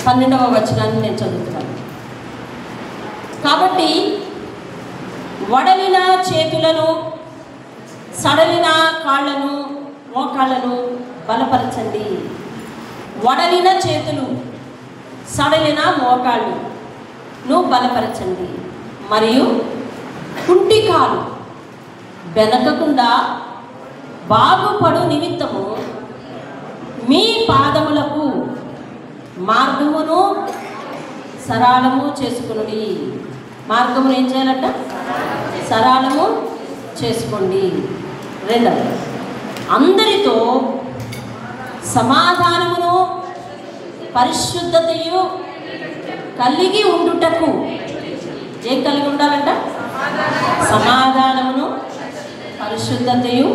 12వ వచనాన్ని నేను చదువుతున్నాను. కాబట్టి వడలిన చేతులను, సడలిన కాళ్ళను, మోకాళ్ళను బలపరచండి. వడలిన చేతులు, సడలిన మోకాళ్ళను బలపరచండి. మరియు కుంటి కాలు బెనకకుండా బాగుపడు నిమిత్తము మీ పాదములకు మార్గమును సరళము చేసుకునుడి. మార్గమును ఏం చేయాలంట? సరళము చేసుకోండి. రెండవది, అందరితో సమాధానమును పరిశుద్ధతయు కలిగి ఉండుటకు ఏం కలిగి ఉండాలంట? సమాధానమును పరిశుద్ధతయు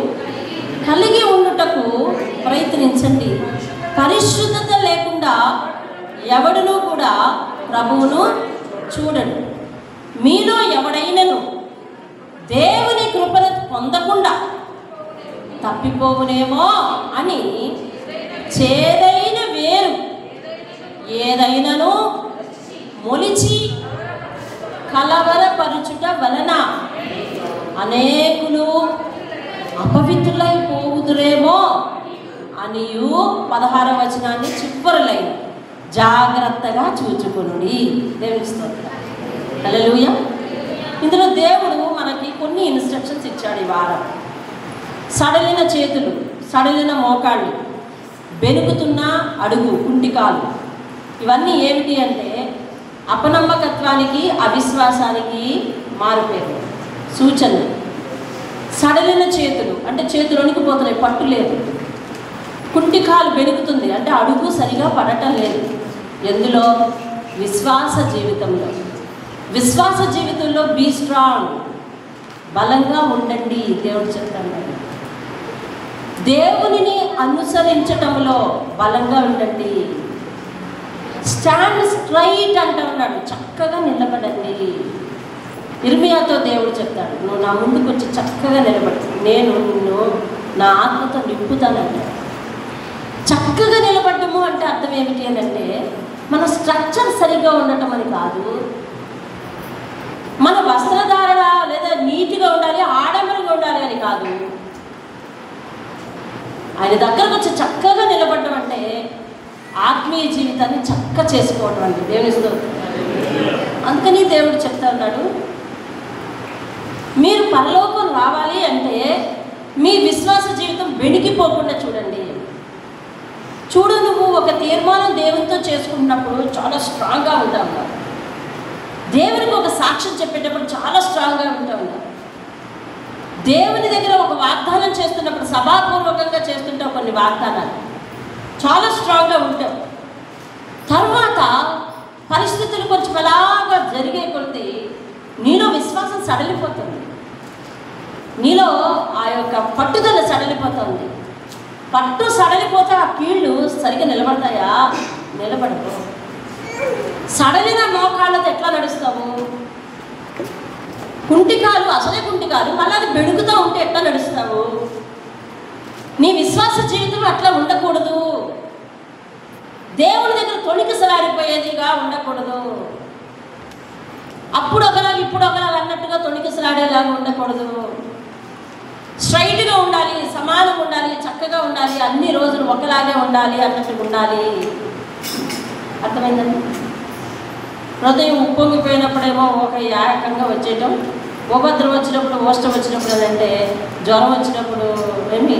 కలిగి ఉండుటకు ప్రయత్నించండి. పరిశుద్ధత లేకుండా ఎవడునూ కూడా ప్రభువును చూడడు. మీలో ఎవడైనను దేవుని కృపను పొందకుండా తప్పిపోవునేమో అని చేదైన వేరు ఏదైనాను మొలిచి కలవరపరుచుట వలన అనేకులు అపవిత్రులైపోవుదురేమో అనియు 16వ వచనాన్ని చివరిలైన జాగ్రత్తగా చూచుకొనుడి. దేవుని స్తోత్రం. హల్లెలూయా. ఇందులో దేవుడు మనకి కొన్ని ఇన్స్ట్రక్షన్స్ ఇచ్చాడు ఈ వారం. సడలిన చేతులు, సడలిన మోకాళ్ళు, బెనుకుతున్న అడుగు, కుంటికాలు, ఇవన్నీ ఏమిటి అంటే అపనమ్మకత్వానికి, అవిశ్వాసానికి మారుపేరు, సూచనలు. సడలిన చేతులు అంటే చేతులు వణికిపోతున్నాయి, పట్టు లేదు. కుంటికాలు బెనుకుతుంది అంటే అడుగు సరిగా పడటం లేదు. ఎందులో? విశ్వాస జీవితంలో. విశ్వాస జీవితంలో బీ స్ట్రాంగ్, బలంగా ఉండండి. దేవుడు చెప్తాడు, దేవునిని అనుసరించటంలో బలంగా ఉండండి. స్టాండ్ స్ట్రైట్ అంటూ ఉన్నాడు, చక్కగా నిలబడండి. ఇర్మియాతో దేవుడు చెప్తాడు, నువ్వు నా ముందుకు వచ్చి చక్కగా నిలబడి నేను నిన్ను నా ఆత్మతో నింపుతానంటాడు. చక్కగా నిలబడ్డము అంటే అర్థం ఏమిటి అని అంటే మన స్ట్రక్చర్ సరిగ్గా ఉండటం అని కాదు, మన వస్త్రధారణ లేదా నీట్గా ఉండాలి, ఆడంబరంగా ఉండాలి అని కాదు. ఆయన దగ్గరకు వచ్చి చక్కగా నిలబడడం అంటే ఆత్మీయ జీవితాన్ని చక్క చేసుకోవడం అండి. దేవుని స్తోత్రం. అందుకని దేవుడు చెప్తా ఉన్నాడు, మీరు పరలోకం రావాలి అంటే మీ విశ్వాస జీవితం వెడికిపోకుండా చూడండి. చూడు, నువ్వు ఒక తీర్మానం దేవునితో చేసుకున్నప్పుడు చాలా స్ట్రాంగ్గా ఉంటావు. దేవునికి ఒక సాక్ష్యం చెప్పేటప్పుడు చాలా స్ట్రాంగ్గా ఉంటావు. దేవుని దగ్గర ఒక వాగ్దానం చేస్తున్నప్పుడు సభాపూర్వకంగా చేస్తుంటావు కొన్ని వాగ్దానాలు, చాలా స్ట్రాంగ్గా ఉంటావు. తర్వాత పరిస్థితులు కొంచెం అలాగా జరిగే కొద్దీ నీలో విశ్వాసం సడలిపోతుంది, నీలో ఆ యొక్క పట్టుదల సడలిపోతుంది. పట్టు సడలిపోతే ఆ కీళ్ళు సరిగ్గా నిలబడతాయా? నిలబడవు. సడలిన మోకాళ్ళతో ఎట్లా నడుస్తావు? కుంటికాలు, అసలే కుంటికాలు, మళ్ళీ అది బెడుకుతూ ఉంటే ఎట్లా నడుస్తావు? నీ విశ్వాస జీవితం అట్లా ఉండకూడదు. దేవుడి దగ్గర తొణికిసలాడిపోయేదిగా ఉండకూడదు. అప్పుడు ఒకలాగా ఇప్పుడు ఒకలాగా అన్నట్టుగా తొణికిసలాడేలాగా ఉండకూడదు. స్ట్రైట్గా ఉండాలి, సమానంగా ఉండాలి, చక్కగా ఉండాలి, అన్ని రోజులు ఒకలాగే ఉండాలి అన్నట్టుగా ఉండాలి. అర్థమైందండి? హృదయం ఉప్పొంగిపోయినప్పుడేమో ఒక ఏకంగా వచ్చేయటం, ఉపద్రవం వచ్చినప్పుడు, ఓష్టం వచ్చినప్పుడు అంటే జ్వరం వచ్చినప్పుడు ఏమి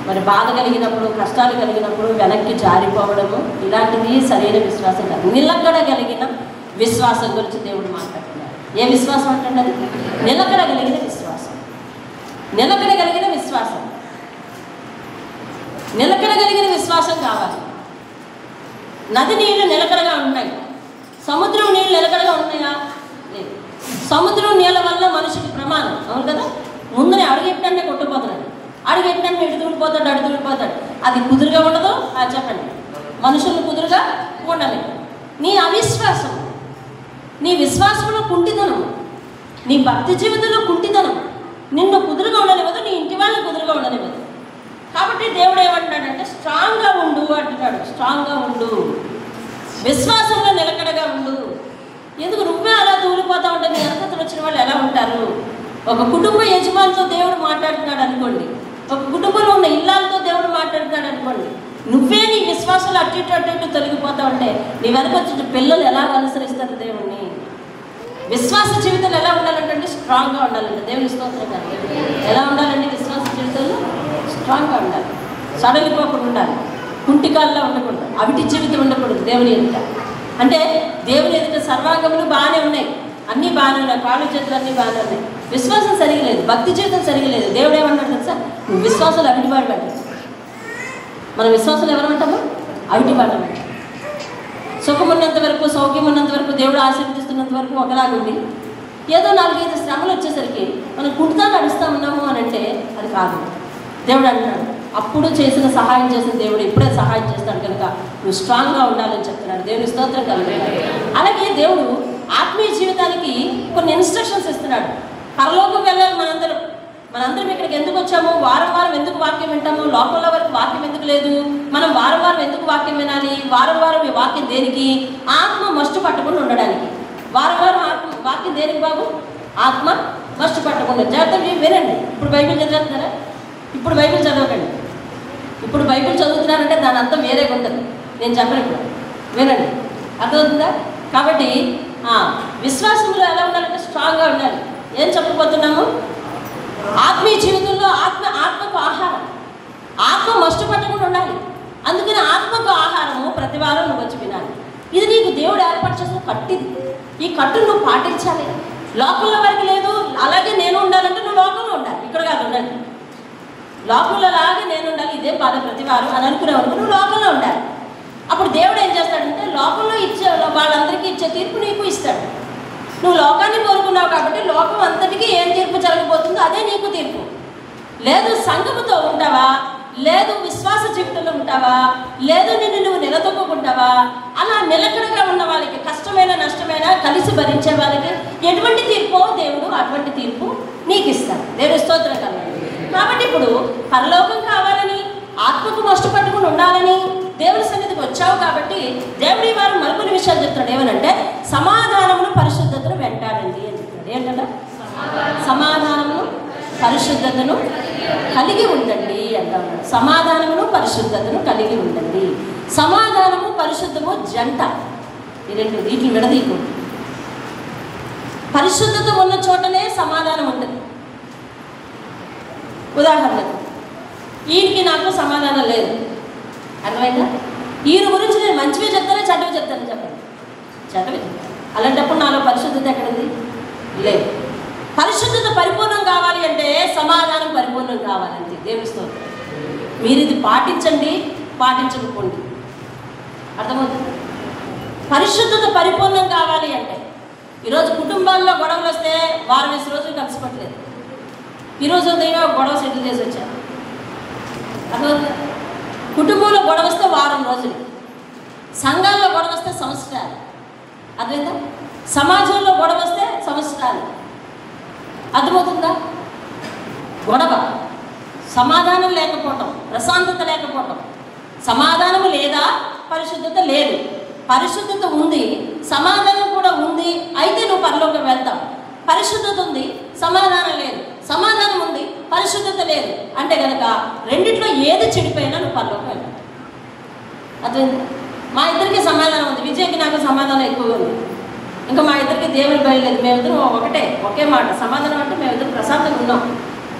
మరి బాధ కలిగినప్పుడు, కష్టాలు కలిగినప్పుడు వెనక్కి జారిపోవడము, ఇలాంటిది సరైన విశ్వాసం కాదు. నిలకడ కలిగిన విశ్వాసం గురించి దేవుడు మాట్లాడుతున్నారు. ఏ విశ్వాసం అంటే అది? నిలకడ కలిగిన విశ్వాసం. నిలకడ కలిగిన విశ్వాసం, నిలకడ కలిగిన విశ్వాసం కావాలి. నది నీళ్లు నిలకడగా ఉన్నాయి, సముద్రం నీళ్ళు నిలకడగా ఉన్నాయా? లేదు. సముద్రం నీళ్ళ వల్ల మనిషికి ప్రమాదం, అవును కదా? ముందునే అడుగెట్టంటే కొట్టుకుపోతున్నాడు, అడుగెట్టంటే ఇటు దూడిపోతాడు, అడు దూడిపోతాడు. అది కుదురుగా ఉండదు. చెప్పండి, మనుషులు కుదురుగా ఉండలేదు. నీ అవిశ్వాసం, నీ విశ్వాసంలో కుంటితనం, నీ భక్తి జీవితంలో కుంటితనం నిన్ను కుదురుగా ఉండనివ్వదు, నీ ఇంటి వాళ్ళని కుదురుగా ఉండనివ్వదు. కాబట్టి దేవుడు ఏమంటున్నాడంటే స్ట్రాంగ్గా ఉండు అంటున్నాడు. స్ట్రాంగ్గా ఉండు, విశ్వాసంలో నిలకడగా ఉండు. ఎందుకు నువ్వే అలా తూలిపోతా ఉంటే నీ వెనకతలు వచ్చిన వాళ్ళు ఎలా ఉంటారు? ఒక కుటుంబ యజమానితో దేవుడు మాట్లాడుతున్నాడు అనుకోండి, ఒక కుటుంబంలో ఉన్న ఇల్లాలతో దేవుడు మాట్లాడుతున్నాడు అనుకోండి, నువ్వే నీ విశ్వాసాలు అటు ఇటు తొలగిపోతా ఉంటే నీ వెనక వచ్చిన పిల్లలు ఎలా అనుసరిస్తారు దేవుణ్ణి? విశ్వాస జీవితాలు ఎలా ఉండాలంటే స్ట్రాంగ్గా ఉండాలంటే, దేవుని స్తోత్రం కాదు, ఎలా ఉండాలండి? విశ్వాస జీవితంలో స్ట్రాంగ్గా ఉండాలి, సడలిపోకుండా ఉండాలి, కుంటికాల్లో ఉండకూడదు, అవిటి జీవితం ఉండకూడదు. దేవుని ఎదుట అంటే దేవుని ఎదుట సర్వాంగములు బాగానే ఉన్నాయి, అన్నీ బాగానే ఉన్నాయి, కాళ్ళు చేతులు అన్నీ బాగానే ఉన్నాయి, విశ్వాసం సరిగలేదు, భక్తి జీవితం సరిగలేదు. దేవుడు ఏమన్నాడు తెలుసా? నువ్వు విశ్వాసాలు అవిటివాడు పడ్డాడు. మన విశ్వాసాలు ఎవరమంటాము? అవిటివాడు. సుఖం ఉన్నంత వరకు, సౌఖ్యం ఉన్నంత వరకు, దేవుడు ఆశీర్వదిస్తున్నంత వరకు ఒకలాగుండి ఏదో 4-5 శ్రమలు వచ్చేసరికి మనం కుంటుతా నడుస్తూ ఉన్నాము అని అంటే అది కాదు. దేవుడు అంటున్నాడు, అప్పుడు చేసిన సహాయం చేసిన దేవుడు ఇప్పుడే సహాయం చేస్తాడు కనుక నువ్వు స్ట్రాంగ్గా ఉండాలని చెప్తున్నాడు. దేవుని స్తోత్రం కలుగుతాడు. అలాగే దేవుడు ఆత్మీయ జీవితానికి కొన్ని ఇన్స్ట్రక్షన్స్ ఇస్తున్నాడు. పరలోకం వెళ్ళాలి మనందరం ఇక్కడికి ఎందుకు వచ్చాము? వారం ఎందుకు వాక్యం వింటాము? లోకంలో వరకు వాక్యం ఎందుకు లేదు? మనం వారం ఎందుకు వాక్యం వినాలి? వారం ఈ వాక్యం దేనికి? ఆత్మ మస్టు పట్టకుండా ఉండడానికి. వారం వాక్యం దేనికి బాబు? ఆత్మ మస్టు పట్టకుండా. జాగ్రత్తగా వినండి. ఇప్పుడు బైబిల్ చదువుతున్నారా? ఇప్పుడు బైబిల్ చదవకండి. ఇప్పుడు బైబిల్ చదువుతున్నారంటే దాని అంతా వేరేగా ఉంటుంది. నేను చెప్పను ఇప్పుడు, వినండి. అర్థమవుతుందా? కాబట్టి విశ్వాసంలో ఎలా ఉండాలంటే స్ట్రాంగ్గా ఉండాలి. ఏం చెప్పబోతున్నాము? ఆత్మీయ జీవితంలో ఆత్మకు ఆహారం, ఆత్మ మస్టు పట్టకుండా ఉండాలి. అందుకని ఆత్మకు ఆహారము ప్రతి వారం నువ్వు వచ్చి వినాలి. ఇది నీకు దేవుడు ఏర్పాటు చేసిన కట్టిది. ఈ కట్టును నువ్వు పాటించాలి. లోకంలో వరకు లేదు. అలాగే నేను ఉండాలంటే నువ్వు లోకంలో ఉండాలి, ఇక్కడ కాదు ఉండాలి. లోకంలో లాగే నేను ఉండాలి, ఇదే బాధ ప్రతి వారం అని అనుకునేవారు. నువ్వు లోకంలో ఉండాలి. అప్పుడు దేవుడు ఏం చేస్తాడంటే లోకంలో ఇచ్చే వాళ్ళందరికీ ఇచ్చే తీర్పు నీకు ఇస్తాడు. నువ్వు లోకాన్ని కోరుకున్నావు కాబట్టి లోకం అంతటికీ ఏం తీర్పు జరగబోతుందో అదే నీకు తీర్పు. లేదు సంఘముతో ఉంటావా, లేదు విశ్వాస జీవితంలో ఉంటావా, లేదు నిన్ను నువ్వు నిలదొక్కుంటావా, అలా నిలకడగా ఉన్న వాళ్ళకి కష్టమైన నష్టమైన కలిసి భరించే వాళ్ళకి ఎటువంటి తీర్పో దేవుడు అటువంటి తీర్పు నీకు ఇస్తాడు. దేవుని స్తోత్రం కలగాలి. కాబట్టి ఇప్పుడు పరలోకం కావాలని, ఆత్మకు మస్టు పట్టుకుని ఉండాలని దేవుని సన్నిధికి వచ్చావు కాబట్టి దేవుడి వారు మరికొన్ని విషయాలు చెప్తాడు. ఏమనంటే సమాధానమును పరిశుద్ధతను వెంటాడండి అని చెప్తాడు. ఏంటంటే సమాధానమును పరిశుద్ధతను కలిగి ఉండండి అంటాడు. సమాధానమును పరిశుద్ధతను కలిగి ఉండండి. సమాధానము పరిశుద్ధము జంట, ఈ రెండు వీటిని విడదీయకూడదు. పరిశుద్ధత ఉన్న చోటనే సమాధానం ఉంటుంది. ఉదాహరణకు ఈయనకి నాకు సమాధానం లేదు, అర్థమైందా? ఈయన గురించి నేను మంచివే చెప్తానే చెడ్డవి చెప్తాను, చెప్పండి. చెడ్డవి చెప్తాను. అలాంటప్పుడు నాలో పరిశుద్ధత ఎక్కడుంది? లేదు. పరిశుద్ధత పరిపూర్ణం కావాలి అంటే సమాధానం పరిపూర్ణం కావాలంటే దేవుని స్తోత్రం. మీరు ఇది పాటించండి, పాటించకపోండి. అర్థమవుతుంది? పరిశుద్ధత పరిపూర్ణం కావాలి అంటే ఈరోజు కుటుంబాల్లో గొడవలు వస్తే 20 రోజులు కలిసిపోట్లేదు. ఈరోజు ఉదయం గొడవ సెటిల్ చేసి వచ్చారు. అర్థమవుతుంది? కుటుంబంలో గొడవ వస్తే 1 రోజులు, సంఘాల్లో గొడవ వస్తే సంవత్సరాలు. అర్థమైందా? సమాజంలో గొడవ వస్తే సంవత్సరాలు. అర్థమవుతుందా? గొడవ, సమాధానం లేకపోవటం, ప్రశాంతత లేకపోవటం. సమాధానం లేదా, పరిశుద్ధత లేదు. పరిశుద్ధత ఉంది, సమాధానం కూడా ఉంది, అయితే నువ్వు పరలోకం వెళ్తావు. పరిశుద్ధత ఉంది, సమాధానం లేదు. సమాధానం ఉంది, పరిశుద్ధత లేదు అంటే కనుక రెండిట్లో ఏది చెడిపోయినా నువ్వు పరలోకం వెళ్తావు. అర్థమైంది? మా ఇద్దరికి సమాధానం ఉంది, విజయ్కి నాకు సమాధానం ఎక్కువగా ఉంది. ఇంకా మా ఇద్దరికి దేవుని బయలులేదు. మేమిద్దరం ఒకే మాట. సమాధానం అంటే మేమిద్దరం ప్రశాంతంగా ఉన్నాం.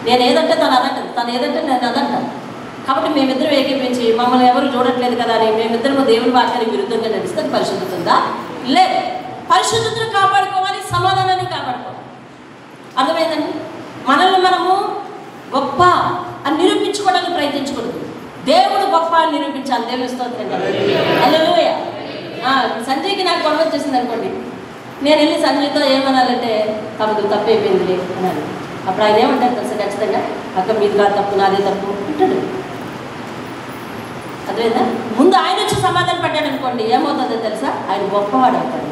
నేను ఏదంటే తను అదంటాను, తను ఏదంటే నేను అదంటాను. కాబట్టి మేమిద్దరం ఏకీపించి మమ్మల్ని ఎవరు చూడట్లేదు కదా అని మేమిద్దరం దేవుని వాక్యానికి విరుద్ధంగా నడిస్తే అది పరిశుద్ధత ఉందా? లేదు. పరిశుద్ధతను కాపాడుకోవాలి, సమాధానాన్ని కాపాడుకోవాలి. అర్థమైందండి? మనల్ని మనము గొప్ప అని నిరూపించుకోవడానికి ప్రయత్నించకూడదు. దేవుడు గొప్ప అని నిరూపించాలి. దేవుని స్తోత్రం. హల్లెలూయా. సంజయ్కి నాకు గొడవ వచ్చేసింది అనుకోండి, నేను వెళ్ళి సంజయ్తో ఏమనాలంటే తమకు తప్పు అయిపోయింది అనాలి. అప్పుడు ఆయన ఏమంటారు తెలుసా? ఖచ్చితంగా అక్క మీది కాదు తప్పు, నాదే తప్పు అంటాడు. అర్థమైందా? ముందు ఆయన వచ్చి సమాధానం పడ్డాడు అనుకోండి, ఏమవుతుందో తెలుసా? ఆయన గొప్పవాడు అవుతాడు.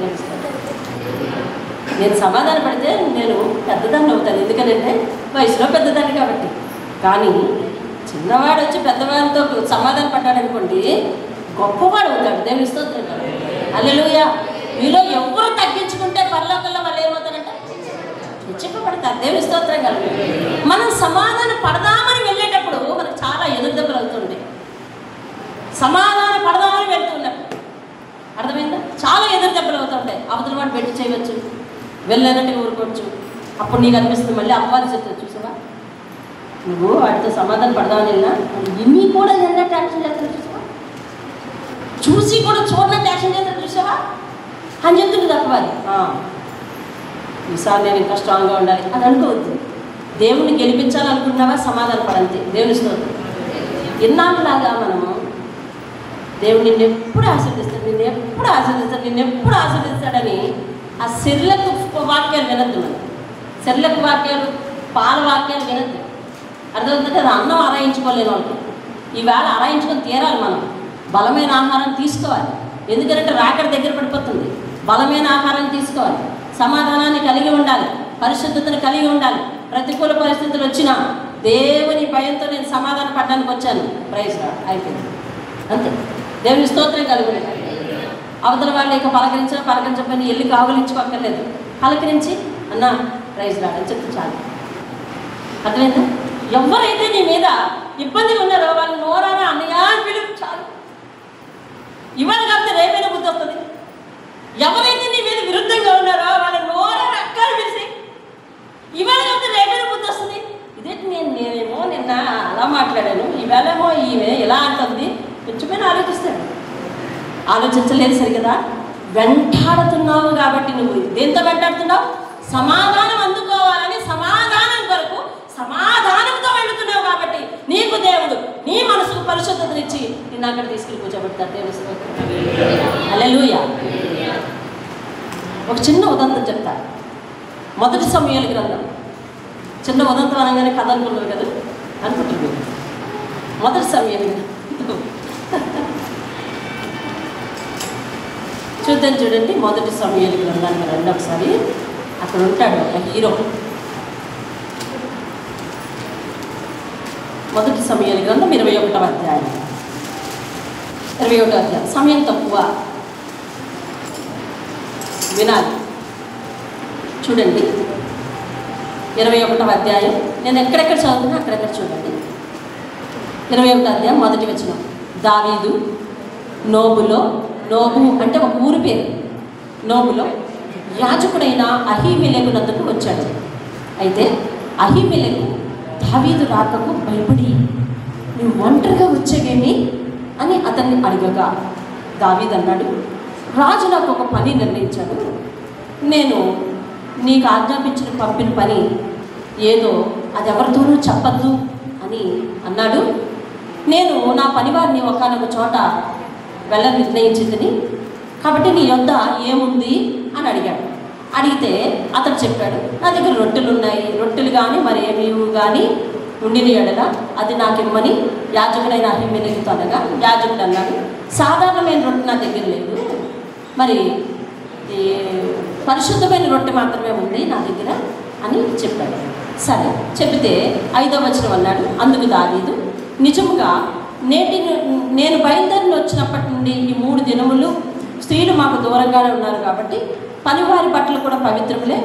నేను సమాధాన పడితే నేను పెద్దదాన్ని అవుతాను, ఎందుకంటే వయసులో పెద్దదాన్ని కాబట్టి. కానీ చిన్నవాడు వచ్చి పెద్దవాడితో సమాధాన పడ్డాడు అనుకోండి, గొప్పవాడు అవుతాడు. దేవుని స్తోత్రం. హల్లెలూయా. మీలో ఎవరు తగ్గించుకుంటే పరలోకంలో వాళ్ళు ఏమవుతారంట? హెచ్చింపబడతారు. దేవుని స్తోత్రం కలుగు. మనం సమాధాన పడదామని వెళ్ళేటప్పుడు మనకు చాలా ఎదురుదెబ్బలు అవుతుంది. సమాధాన పడదామని వెళ్తున్నప్పుడు అర్థమైందా? చాలా ఎదురుదెబ్బలు అవుతుంటాయి. అవతల వాడు పెట్టి చేయవచ్చు, వెళ్ళానంటే ఊరుకోవచ్చు. అప్పుడు నీకు అనిపిస్తుంది మళ్ళీ అపవాది చెప్తుంది, చూసావా నువ్వు వాడితో సమాధానం పడదామని వెళ్ళినా ఇన్ని కూడా ఎన్నట్టు యాక్షన్ చేస్తాను చూసావా, చూసి కూడా చూడనట్టు యాక్షన్ చేస్తాను చూసావా అని చెప్తుంది అపవాది. ఈసారి నేను ఇంకా స్ట్రాంగ్గా ఉండాలి అని అనుకోవద్దు. దేవుణ్ణి గెలిపించాలనుకున్నావా సమాధాన పడంతే. దేవుని స్తోత్రం. ఇన్నాళ్ళలాగా మనము దేవుడు నిన్నెప్పుడు ఆశీర్దిస్తాడు, నిన్నెప్పుడు ఆశీర్దిస్తాడు, నిన్నెప్పుడు ఆశీర్దిస్తాడని ఆ శరీరకు వాక్యాలు వినద్దు. మనం శరీరకు వాక్యాలు, పాల వాక్యాలు వినద్దు. అర్థమవుతుందంటే అది అన్నం ఆరాయించుకోలేని వాళ్ళకి ఈవేళ ఆరాయించుకొని తీరాలి. మనం బలమైన ఆహారం తీసుకోవాలి. ఎందుకంటే రాకడ దగ్గర పడిపోతుంది. బలమైన ఆహారం తీసుకోవాలి. సమాధానాన్ని కలిగి ఉండాలి, పరిశుద్ధతను కలిగి ఉండాలి. ప్రతికూల పరిస్థితులు వచ్చినా దేవుని భయంతో నేను సమాధానం పడడానికి వచ్చాను. Praise lord. అయిపోయింది అంతే. దేవుని స్తోత్రం కలిగి ఉండాలి. అవతల వాళ్ళు ఇక పలకరించకపోయినా వెళ్ళి కావలించుకోక్కర్లేదు. పలకరించి అన్నా ప్రైజ్ లార్డ్ అని చెప్తే చాలు. అర్థమైందా? ఎవరైతే నీ మీద ఇబ్బందిగా ఉన్నారో వాళ్ళు నోరారా అన్నయ్యా అని పిలుపు చాలు. ఇవాళ కాకపోతే రేపైనా బుద్ధి వస్తుంది. ఎవరైతే నీ మీద విరుద్ధంగా ఉన్నారో వాళ్ళ నోరారా అక్కలు పిలిచి ఇవాళ కాకపోతే రేపైనా బుద్ధి వస్తుంది. ఇదేంటి నేనేమో నిన్న అలా మాట్లాడాను, ఈవేళేమో ఈమె ఇలా అంటుంది. కొంచెమైనా ఆలోచిస్తాడు. ఆలోచించలేదు సరిగదా. వెంటాడుతున్నావు కాబట్టి నువ్వు దేంతో వెంటాడుతున్నావు? సమాధానం అందుకోవాలని సమాధానం కొరకు సమాధానంతో వెళుతున్నావు కాబట్టి నీకు దేవుడు నీ మనసుకు పరిశుద్ధతనిచ్చి నిన్ను అక్కడ తీసుకెళ్ళి కూర్చోబెడతాడు. దేవుని స్తోత్రం. హల్లెలూయా. ఒక చిన్న ఉదంతం చెప్తా. మొదటి సమూయేలు గ్రంథం. చిన్న ఉదంతం అనగానే కథ అనుకున్నారు కదా అనుకుంటున్నాను. మొదటి సమూయేలు చూద్దాం. చూడండి మొదటి సమూయేలు గ్రంథానికి రండి ఒకసారి. అక్కడ ఉంటాడు ఒక హీరో. మొదటి సమూయేలు గ్రంథం 21వ అధ్యాయం. 21వ అధ్యాయం. సమయం తక్కువ, వినాలి. చూడండి 21వ అధ్యాయం. నేను ఎక్కడెక్కడ చదువుతున్నా అక్కడెక్కడ చూడండి. 21వ అధ్యాయం మొదటి వచనం. దావీదు నోబులో, నోబు అంటే ఒక ఊరి పేరు, నోబులో యాజకుడైన అహీమెలెకు వద్దకు వచ్చాడు. అయితే అహీమెలెకు దావీదు రాకకు భయపడి నువ్వు ఒంటరిగా వచ్చేవేమి అని అతన్ని అడగగా దావీదు అన్నాడు, రాజు నాకు ఒక పని నిర్ణయించాడు. నేను నీకు ఆజ్ఞాపించిన పంపిన పని ఏదో అది ఎవరితోనూ చెప్పద్దు అని అన్నాడు. నేను నా పనివారిని ఒకనొక చోట వెళ్ళ నిర్ణయించిందని కాబట్టి నీ యొద్ద ఏముంది అని అడిగాడు. అడిగితే అతడు చెప్పాడు, నా దగ్గర రొట్టెలు ఉన్నాయి, రొట్టెలు కానీ మరి ఏమి కానీ ఉండిన ఎడల అది నాకు ఇమ్మని యాజకుడైన అహీమెలెకుతో అనగా యాజకుడు అన్నాడు, సాధారణమైన రొట్టె నా దగ్గర లేదు, మరి పరిశుద్ధమైన రొట్టె మాత్రమే ఉంది నా దగ్గర అని చెప్పాడు. సరే చెబితే 5వ వచనం అన్నాడు, అందుకు దావీదు నిజముగా నేను బయలుదేరిని వచ్చినప్పటి నుండి ఈ 3 దినములు స్త్రీలు మాకు దూరంగానే ఉన్నారు కాబట్టి పనివారి బట్టలు కూడా పవిత్రములే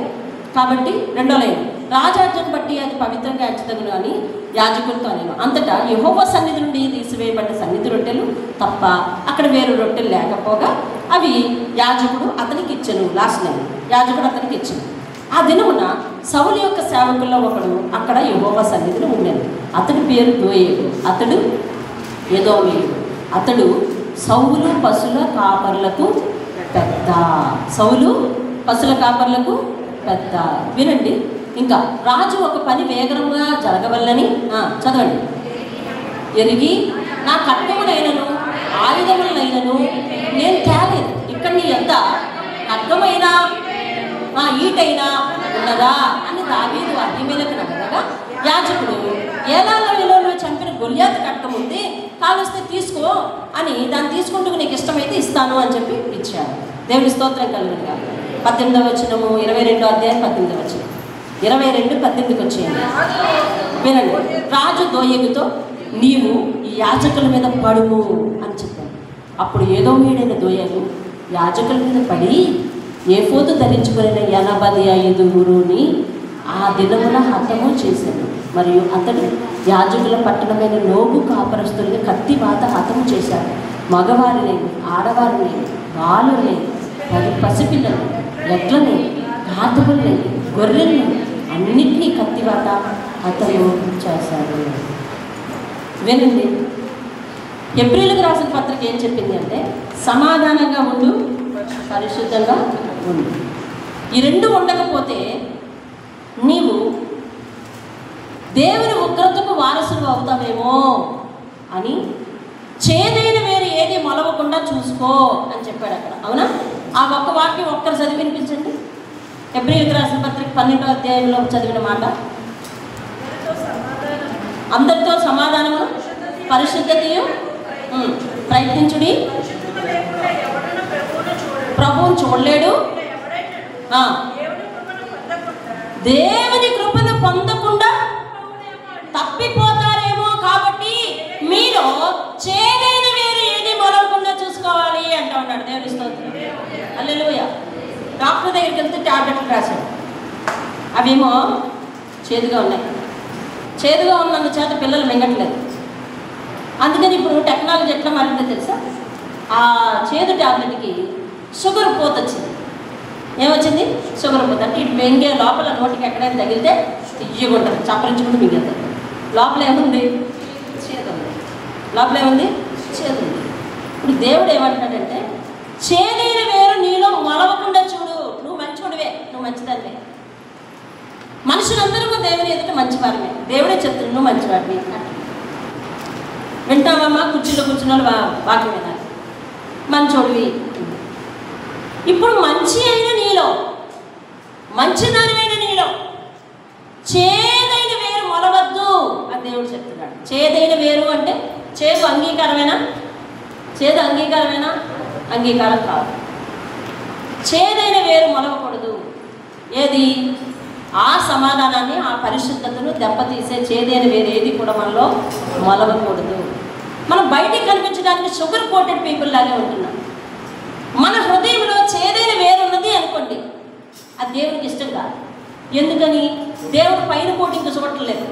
కాబట్టి 2వ లైన్ రాజాజ్ఞను బట్టి అది పవిత్రంగా ఎంచదగును అని యాజకులతో అనేను. అంతటా యెహోవా సన్నిధి నుండి తీసివేయబడ్డ సన్నిధి రొట్టెలు తప్ప అక్కడ వేరు రొట్టెలు లేకపోగా అవి యాజకుడు అతనికి ఇచ్చెను. లాస్ట్ లైన్ యాజకుడు అతనికి ఇచ్చెను. ఆ దినమున సౌలు యొక్క సేవకుల్లో ఒకడు అక్కడ యెహోవా సన్నిధిలో ఉండేను. అతడి పేరు దోయేగు, అతడు ఎదోమీయుడు. అతడు సౌలు పశుల కాపర్లకు పెద్ద. సౌలు పశుల కాపర్లకు పెద్ద. వినండి ఇంకా. రాజు ఒక పని వేగంగా జరగవల్లని చదవండి. ఎరిగి నా ఖడ్గమునైనను ఆయుధములనైనను నేను తేలేదు. ఇక్కడ నీ ఎంత ఖడ్గమైన ఈటైనా ఉన్నదా అని దావీదు అహీమెలెకు అడగగా యాజకుడు ఏలాలో చంపిన గొల్యాతు ఖడ్గం ఉంది, కావలిస్తే తీసుకో అని దాన్ని తీసుకుంటూ నీకు ఇష్టమైతే ఇస్తాను అని చెప్పి ఇచ్చాడు. దేవుని స్తోత్రం కలుగునుగా. 18వ వచనము 22వ అధ్యాయం 18వ వచనం 22:18కి వచ్చేయండి. వినండి. రాజు దోయేగుతో నీవు ఈ యాజకుల మీద పడుము అని చెప్పాడు. అప్పుడు ఏదో వీడైన దోయలు యాజకుల మీద పడి ఏఫోదు ధరించుకుని 85 ఆ దినమున హతము చేశాడు. మరియు అతడు యాజకుల పట్టణమైన నోబు కాపరస్తుల్ని కత్తివాత హతము చేశాడు. మగవారిని, ఆడవారిని, బాలుని, 10 పసిపిల్లలు, ఎడ్లని, కాతముల్ని, గొర్రెల్ని అన్నిటినీ కత్తివాత హతము చేశాడు. వినండి, హెబ్రీయులకు రాసిన పత్రిక ఏం చెప్పింది అంటే సమాధానంగా ఉండు, పరిశుద్ధంగా ఉండు. ఈ రెండు ఉండకపోతే నీవు దేవుని ఉగ్రతకు వారసులు అవుతావేమో అని, చేదైన వేరు ఏది మొలవకుండా చూసుకో అని చెప్పాడు అక్కడ. అవునా? ఆ ఒక్క వాక్యం ఒక్కరు చదివి వినిపించండి. హెబ్రీయులకు రాసిన పత్రిక 12వ అధ్యాయంలో చదివిన మాట, అందరితో సమాధానము పరిశుద్ధతయు ప్రయత్నించుడి, ప్రభువుని చూడలేడు, దేవుని కృపను పొందకుండా తప్పిపోతారేమో, కాబట్టి మీరు చేదైన వేరు ఏది మొలవకుండా చూసుకోవాలి అంటూ ఉన్నాడు. దేవుని స్తోత్రం. హల్లెలూయా. డాక్టర్ దగ్గరికి వెళ్తే టాబ్లెట్లు రాశాడు, అవేమో చేదుగా ఉన్నాయి. చేదుగా ఉన్నందు చేత పిల్లలు మింగట్లేదు. అందుకని ఇప్పుడు టెక్నాలజీ ఎట్లా మారిందో తెలుసా? ఆ చేదు టాబ్లెట్కి షుగర్ పోత వచ్చింది. ఏమొచ్చింది? షుగర్ పోత. అంటే ఇటు మింగే లోపల నోటికి ఎక్కడైనా తగిలితే తియ్యగా ఉంటుంది, చప్పరించుకుంటూ మింగేది. లోపల ఏముంది? చేదు ఉంది. లోపల ఏముంది? చేదు ఉంది. ఇప్పుడు దేవుడు ఏమంటాడంటే చేదైన వేరు నీలో మొలవకుండా చూడు. నువ్వు మంచివాడివే, నువ్వు మంచిదానివే. మనుషులందరూ దేవుని ఎదుట మంచివారివే. దేవుడే చెప్తున్నాడు నువ్వు మంచివాడివి. వింటామమ్మా, కుర్చీలో కూర్చున్న వాళ్ళు వాక్యం వినాలి. మంచోడివి. ఇప్పుడు మంచి అయిన నీలో, మంచిదానివైన నీలో చేదైన వేరు మొలవద్దు అని దేవుడు చెప్తున్నాడు. చేదైన వేరు అంటే చేదు అంగీకారమేనా? చేదు అంగీకారమేనా? అంగీకారం కాదు. చేదైన వేరు మొలవకూడదు. ఏది? ఆ సమాధానాన్ని, ఆ పరిశుద్ధతను దెబ్బతీసే చేదైన వేరు ఏది కూడా మనలో మొలవకూడదు. మనం బయటికి కనిపించడానికి షుగర్ కోటెడ్ పీపుల్ లాగే ఉంటున్నాం. మన హృదయంలో చేదైన వేరు ఉన్నది అనుకోండి, అది దేవునికి ఇష్టం కాదు. ఎందుకని? దేవుడు పైన కోటింగ్ చూడట్లేదు,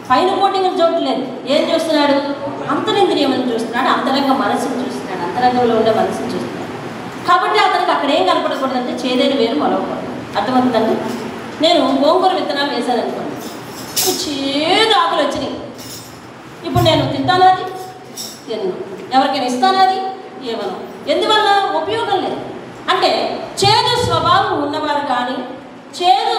పైన కోటింగ్ చూడట్లేదు. ఏం చూస్తున్నాడు? అంతరింద్రియమని చూస్తున్నాడు, అంతరంగ మనసును చూస్తున్నాడు, అంతరంగంలో ఉండే మనసును చూస్తున్నాడు. కాబట్టి అతనికి అక్కడ ఏం కనపడకూడదంటే చేదైన వేరు మొలవకూడదు. అర్థమవుతుందండి? నేను గోంగూర విత్తనాలు వేసాను అనుకోండి, చేదు ఆకులు వచ్చినాయి. ఇప్పుడు నేను తింటాను, అది తిన్ను. ఎవరికైనా ఇస్తాను, అది ఏమను. ఎందువల్ల? ఉపయోగం లేదు. అంటే చేదు స్వభావం ఉన్నవారు కానీ, చేదు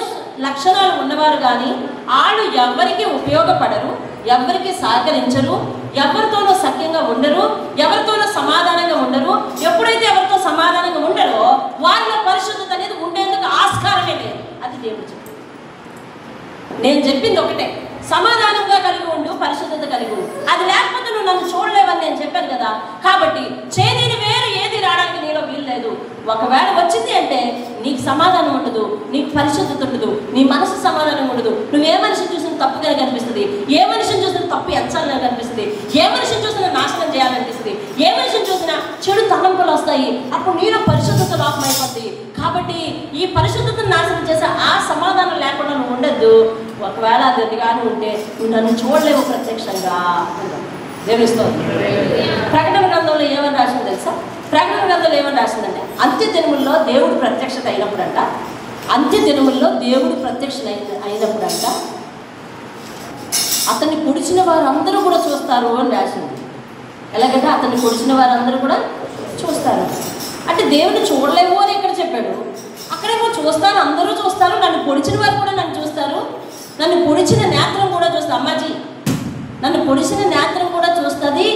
లక్షణాలు ఉన్నవారు కానీ వాళ్ళు ఎవరికి ఉపయోగపడరు, ఎవరికి సహకరించరు, ఎవరితోనూ సఖ్యంగా ఉండరు, ఎవరితోనూ సమాధానంగా ఉండరు. ఎప్పుడైతే ఎవరితో సమాధానంగా ఉండరో వాళ్ళ పరిశుద్ధత అనేది ఉండేందుకు ఆస్కారమే లేదు. అది దేవుడు చెప్పింది. నేను చెప్పింది ఒకటే, సమాధానంగా కలిగి ఉండు, పరిశుద్ధత కలిగి ఉండు. అది లేకపోతే నువ్వు నన్ను చూడలేవని నేను చెప్పాను కదా. కాబట్టి చేదైన వేరు ఏది రావడానికి నీలో వీలు లేదు. ఒకవేళ వచ్చింది అంటే నీకు సమాధానం ఉండదు, నీకు పరిశుద్ధత ఉండదు, నీ మనసు సమాధానం ఉండదు. నువ్వు ఏ మనిషిని చూసినా తప్పుగా కనిపిస్తుంది, ఏ మనిషిని చూసినా తప్పు ఎంచాలని కనిపిస్తుంది, ఏ మనిషిని చూసినా నాశనం చేయాలనిపిస్తుంది, ఏ మనిషిని చూసినా చెడు తలంపులు వస్తాయి. అప్పుడు నీలో పరిశుద్ధత లోపమైపోద్ది. కాబట్టి ఈ పరిశుద్ధతను నాశనం చేసే ఆ సమాధానం లేకుండా నువ్వు ఉండద్దు. ఒకవేళ అది ఎదిగానే ఉంటే నువ్వు నన్ను చూడలేవు ప్రత్యక్షంగా. దేవుని స్తోత్రం. ప్రకటన గ్రంథంలో ఏమని రాసింది తెలుసా? ప్రకటన గ్రంథంలో ఏమని రాసిందంటే అంత్య దినముల్లో దేవుడు ప్రత్యక్షత అయినప్పుడంట, అంత్య దినముల్లో దేవుడు ప్రత్యక్షత అయినప్పుడంట అతన్ని పొడిచిన వారందరూ కూడా చూస్తారు అని రాసింది. ఎలాగంటే అతన్ని పొడిచిన వారందరూ కూడా చూస్తారు. అంటే దేవుని చూడలేవు అని ఇక్కడ చెప్పాడు. అక్కడేమో చూస్తాను, అందరూ చూస్తారు, నన్ను పొడిచిన వారు కూడా నన్ను చూస్తారు, నన్ను పొడిచిన నేత్రం కూడా చూస్తుంది. అమ్మాజీ, నన్ను పొడిచిన నేత్రం కూడా చూస్తుంది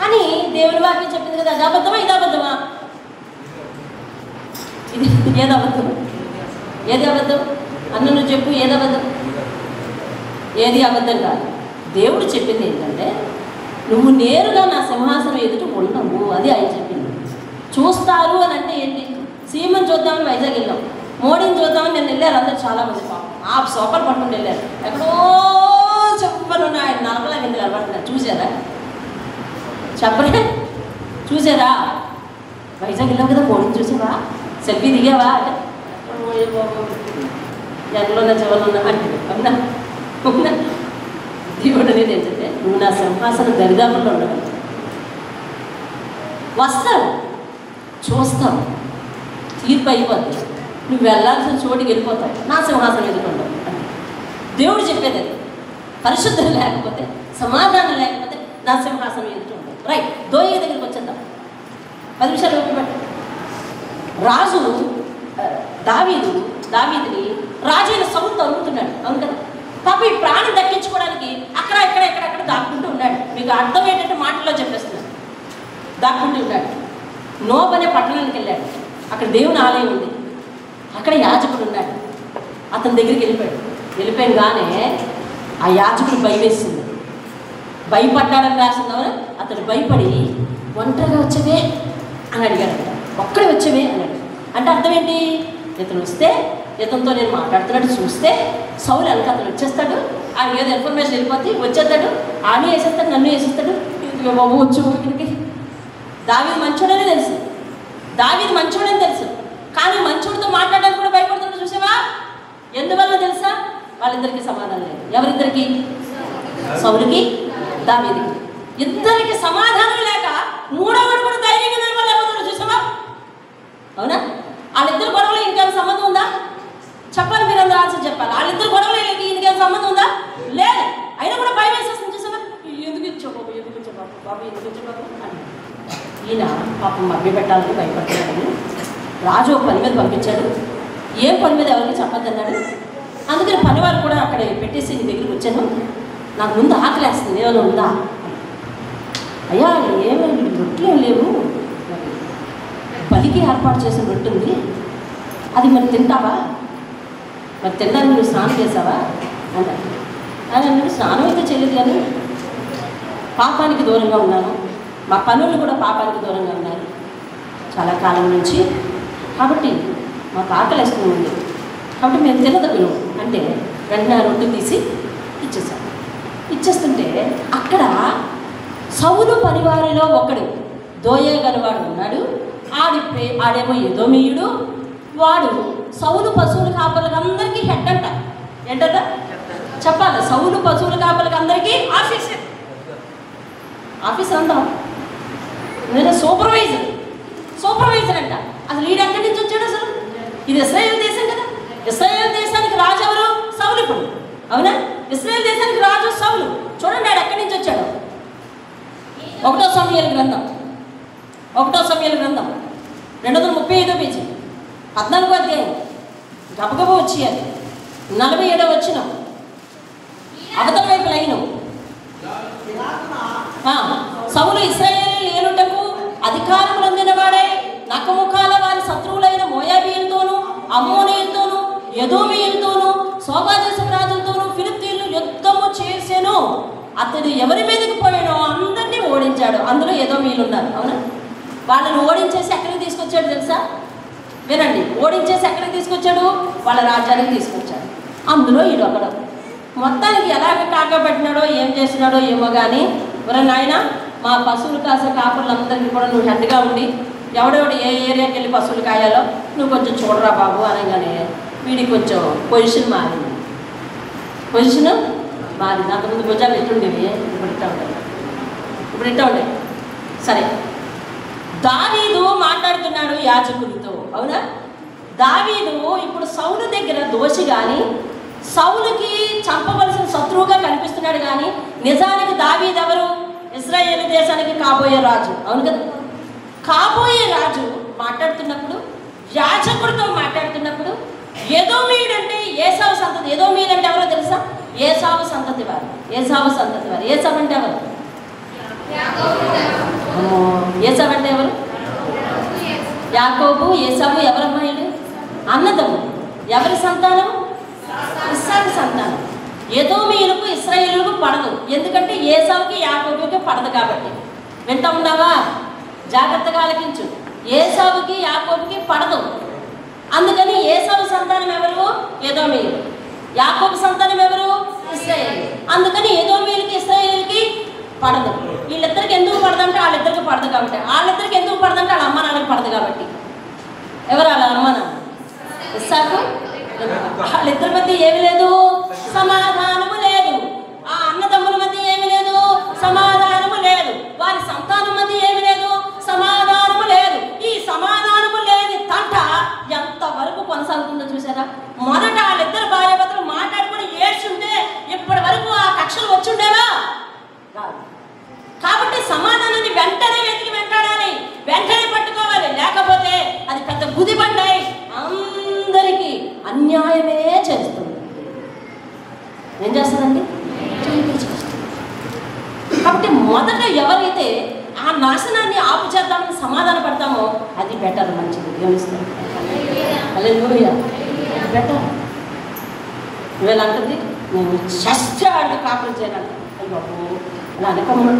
అని దేవుని వాక్యం చెప్పింది కదా. అది అబద్ధమా? ఇది అబద్ధమా? ఇది ఏది అబద్ధం? ఏది అబద్ధం అన్న నువ్వు చెప్పు. ఏది అబద్ధం? ఏది అబద్ధం కాదు. దేవుడు చెప్పింది ఏంటంటే నువ్వు నేరుగా నా సింహాసనం ఎదుట ఉండవు. అది ఆయన చెప్పింది. చూస్తారు అని అంటే ఏంటి? సీఎంని చూద్దామని వైజాగ్ వెళ్ళాం, మోడీని చూద్దామని నేను వెళ్ళారు అందరు చాలామంది. పాపం ఆ సోపర్ పట్టుకుని వెళ్ళారు. ఎక్కడో చెప్పను ఆయన 40 కింద కనబడుతున్నారు. చూసారా? చెప్పలే, చూసారా? వైజాగ్ వెళ్ళావు కదా, కోడిని చూసావా? సెల్ఫీ దిగావా? ఎండలోన్నా చివరిలో అంటే అవునా అవునా? దేవుడు అనేది ఏంటంటే నువ్వు నా సింహాసనం దరిదాపుల్లో ఉండవు. వస్తావు, చూస్తావు, తీర్పు అయిపోద్ది, నువ్వు వెళ్ళాల్సిన చోటుకి వెళ్ళిపోతావు, నా సింహాసనం ఎదుర్కొంటావు. దేవుడు చెప్పేది అది. పరిశుద్ధం లేకపోతే, సమాధానం లేకపోతే నా సింహాసనం ఎదుర్కొంటావు. రైట్, దోయ దగ్గరికి వచ్చేద్దాం. 10 నిమిషాలు ఓపికపట్టు. రాజు దావీదుని రాజు అయిన సౌలుతో అడుగుతున్నాడు, అవును కదా? పాప ఈ ప్రాణం దక్కించుకోవడానికి అక్కడ దాక్కుంటూ ఉన్నాడు. మీకు అర్థమయ్యేటట్టు మాటల్లో చెప్పేస్తున్నాడు. దాక్కుంటూ ఉన్నాడు. నోబ్ అనే పట్టణానికి వెళ్ళాడు. అక్కడ దేవుని ఆలయం ఉంది. అక్కడ యాజకుడు ఉన్నాడు. అతని దగ్గరికి వెళ్ళిపోయాగానే ఆ యాజకుడు భయవేసింది. భయపడ్డాడని రాసిందామని అతడు భయపడి ఒంటరిగా వచ్చేవే అని అడిగాడు. ఒక్కడే వచ్చేవే అన్నాడు. అంటే అర్థం ఏంటి? ఇతను వస్తే ఇతనితో నేను మాట్లాడుతున్నాడు చూస్తే సౌలు వెనక అతను వచ్చేస్తాడు. ఆయన ఏదో ఇన్ఫర్మేషన్ వెళ్ళిపోతే వచ్చేస్తాడు, ఆని వేసేస్తాడు, నన్ను వేసేస్తాడు. బాబు వచ్చు ఇక్కడికి. దావీదు మంచోడనే తెలుసు, కానీ మంచోడితో మాట్లాడడానికి కూడా భయపడుతున్నాడు. చూసావా? ఎందువల్ల తెలుసా? వాళ్ళిద్దరికి సమాధానం లేదు. ఎవరిద్దరికి? సౌలుకి, దావీదుకి. ఇద్దరికి సమాధానం లేక మూడవడు కూడా ధైర్యంగా నిలబడలేకపోతున్నాడు. చూసావా? అవునా? వాళ్ళిద్దరు గొడవలు ఇంకేం సంబంధం ఉందా? చెప్పాలి, మీరు అందరూ ఆన్సర్ చెప్పాలి. వాళ్ళిద్దరు గొడవలు ఇంకేం సంబంధం ఉందా? లేదు. అయినా కూడా భయం వేసేస్తుంది. చూసావా? ఎందుకు ఇచ్చావు బాబు అని ఈయన పాపం మభ్య పెట్టాలని భయపడ్డాడని రాజు ఒక పని మీద పంపించాడు. ఏం పని మీద ఎవరికి చెప్పద్దన్నాడు. అందుకని పనివారు కూడా అక్కడ పెట్టేసి నీ దగ్గరికి వచ్చాను, నాకు ముందు ఆకలేస్తుంది, ఏమైనా ఉందా? అయ్యా ఏమైనా రొట్టెలు ఏం లేవు, బలికి ఏర్పాటు చేసిన రొట్టె ఉంది, అది మరి తింటావా? మరి తినడానికి నువ్వు స్నానం చేసావా అన్నాడు. అన్నాడు స్నానం అయితే చేయలేదు, కానీ పాపానికి దూరంగా ఉన్నాను, మా పనులు కూడా పాపానికి దూరంగా ఉన్నారు చాలా కాలం నుంచి, కాబట్టి మాకు ఆకలిస్తుంది ఉంది, కాబట్టి మేము తినదగ్గును అంటే వెంటనే ఆ రొట్టె తీసి ఇచ్చేస్తుంటే అక్కడ సౌలు పరివారిలో ఒకడు దోయే గలవాడు ఉన్నాడు. ఆడేమో ఎదోమీయుడు. వాడు సౌలు పశువుల కాపర్లకు అందరికీ హెడ్ అంట. ఏంటంట చెప్పాలి? సౌలు పశువుల కాపర్లకు అందరికీ ఆఫీసర్ అంటాం, నేను సూపర్వైజర్ అంట. అసలు వీడు ఎక్కడి నుంచి వచ్చాడు? అసలు ఇది ఇశ్రాయేలు దేశం కదా. ఇశ్రాయేలు దేశానికి రాజు ఎవరు? సౌలు. ఇప్పుడు అవునా? ఇశ్రాయేలు దేశానికి రాజు సౌలు. చూడండి ఆడు ఎక్కడి నుంచి వచ్చాడు. 1 సమూయేలు గ్రంథం 235 పేజీ 14వ అధ్యాయం గబగబ వచ్చేయాలి. 47వ వచనం అవతల వైపు లైను. సౌలు ఇశ్రాయేలు ఏలుటకు అధికారం పొందినవాడే నక్కముఖాల వారి శత్రువులైన మోయాబీయులతోనూ అమ్మోనీయులతోనూ ఎదోమీయులతోనూ సోబాదేశపు రాజులతోనూ ఫిలిష్తీయులు యుద్ధము చేసెను. అతడు ఎవరి మీదకి పోయాడో అందరినీ ఓడించాడు. అందులో ఎదోమీయులు ఉన్నారు. అవునా? వాళ్ళని ఓడించేసి ఎక్కడికి తీసుకొచ్చాడు తెలుసా? వినండి, ఓడించేసి ఎక్కడికి తీసుకొచ్చాడు? వాళ్ళ రాజ్యానికి తీసుకొచ్చాడు. అందులో ఈడు అక్కడ మొత్తానికి ఎలాగ కాకబట్టినాడో ఏం చేసినాడో ఏమో కానీ, ఒరే నాయన మా పశువులు కాసే కాపులందరికీ కూడా నువ్వు హెడ్గా ఉండి ఎవడెవడు ఏ ఏరియాకి వెళ్ళి పశువులు కాయాలో నువ్వు కొంచెం చూడరా బాబు అనగానే వీడికి కొంచెం పొజిషన్ మారింది. అంతకుముందు భుజాలు ఎట్టుండేవి, ఇప్పుడు ఇట్టా ఉండే. సరే, దావీదు మాట్లాడుతున్నాడు యాజకుడితో. అవునా? దావీదు ఇప్పుడు సౌలు దగ్గర దోషి కానీ సౌలుకి చంపవలసిన శత్రువుగా కనిపిస్తున్నాడు. కానీ నిజానికి దావీదు ఎవరు? ఇశ్రాయేలు దేశానికి కాబోయే రాజు. అవును కదా? కాబోయే రాజు మాట్లాడుతున్నప్పుడు, యాజకుడితో మాట్లాడుతున్నప్పుడు ఎదోమీయుడు అంటే ఏసావు సంతతి. ఎదోమీయుడు అంటే ఎవరో తెలుసా? ఏసావు సంతతి వారు. ఏసావు అంటే ఎవరు? ఏసావు అంటే ఎవరు? యాకోబు, ఏసావు ఎవరమ్మాయిలు? అన్నదమ్ములు. ఎవరి సంతానం? ఇస్సాకు సంతానం. ఎదోమీయులకు ఇశ్రాయేలులకు పడదు. ఎందుకంటే ఏసావుకి యాకోబుకి పడదు కాబట్టి. వింటా ఉన్నావా? జాగ్రత్తగా ఆలకించు. ఏసావుకి యాకోబుకి పడదు. అందుకని ఏసావు సంతానం ఎవరు? ఎదోమీయులు. యాకోబు సంతానం ఎవరు? ఇశ్రాయేలు. అందుకని ఎదోమీయులకి ఇశ్రాయేలుకి పడదు. వీళ్ళిద్దరికి ఎందుకు పడదంటే వాళ్ళిద్దరికి పడదు కాబట్టి, వాళ్ళిద్దరికి ఎందుకు పడదంటే వాళ్ళ అమ్మ నాన్నకి పడదు కాబట్టి. ఎవరు వాళ్ళ అమ్మ నాన్న? ఇస్సాకు. వాళ్ళిద్దరి మధ్య ఏమి లేదు, సమాధానము లేదు. ఆ అన్నదమ్ముల మధ్య ఏమి లేదు, సమాధానము లేదు. వారి సంతానం మధ్య ఏమి లేదు, సమాధానము లేదు. ఈ సమాధానము లేని తంట ఎంతవరకు కొనసాగుతుందో చూసారా? మొదట వాళ్ళిద్దరు భార్యాభర్తలు మాట్లాడుకుని ఏడ్చుంటే ఇప్పటి వరకు ఆ కక్షలు వచ్చుండేవా? కాబట్టి సమాధానాన్ని వెంటనే వెతికి వెంటాడాలి, వెంటనే పట్టుకోవాలి. లేకపోతే అది పెద్ద గుదిబండాయి, అందరికీ అన్యాయమే చేస్తుంది. ఏం చేస్తుందండి? కాబట్టి మొదట ఎవరైతే ఆ నాశనాన్ని ఆపు చేద్దామని సమాధాన పడతామో అది బెటర్, మంచిది. గమనిస్తాం. హల్లెలూయా, బెటర్. ఇవాళ అంటుంది నేను చచ్చాడు కాపురం చేయాలంట. అయ్యో అలా అనుకోమా.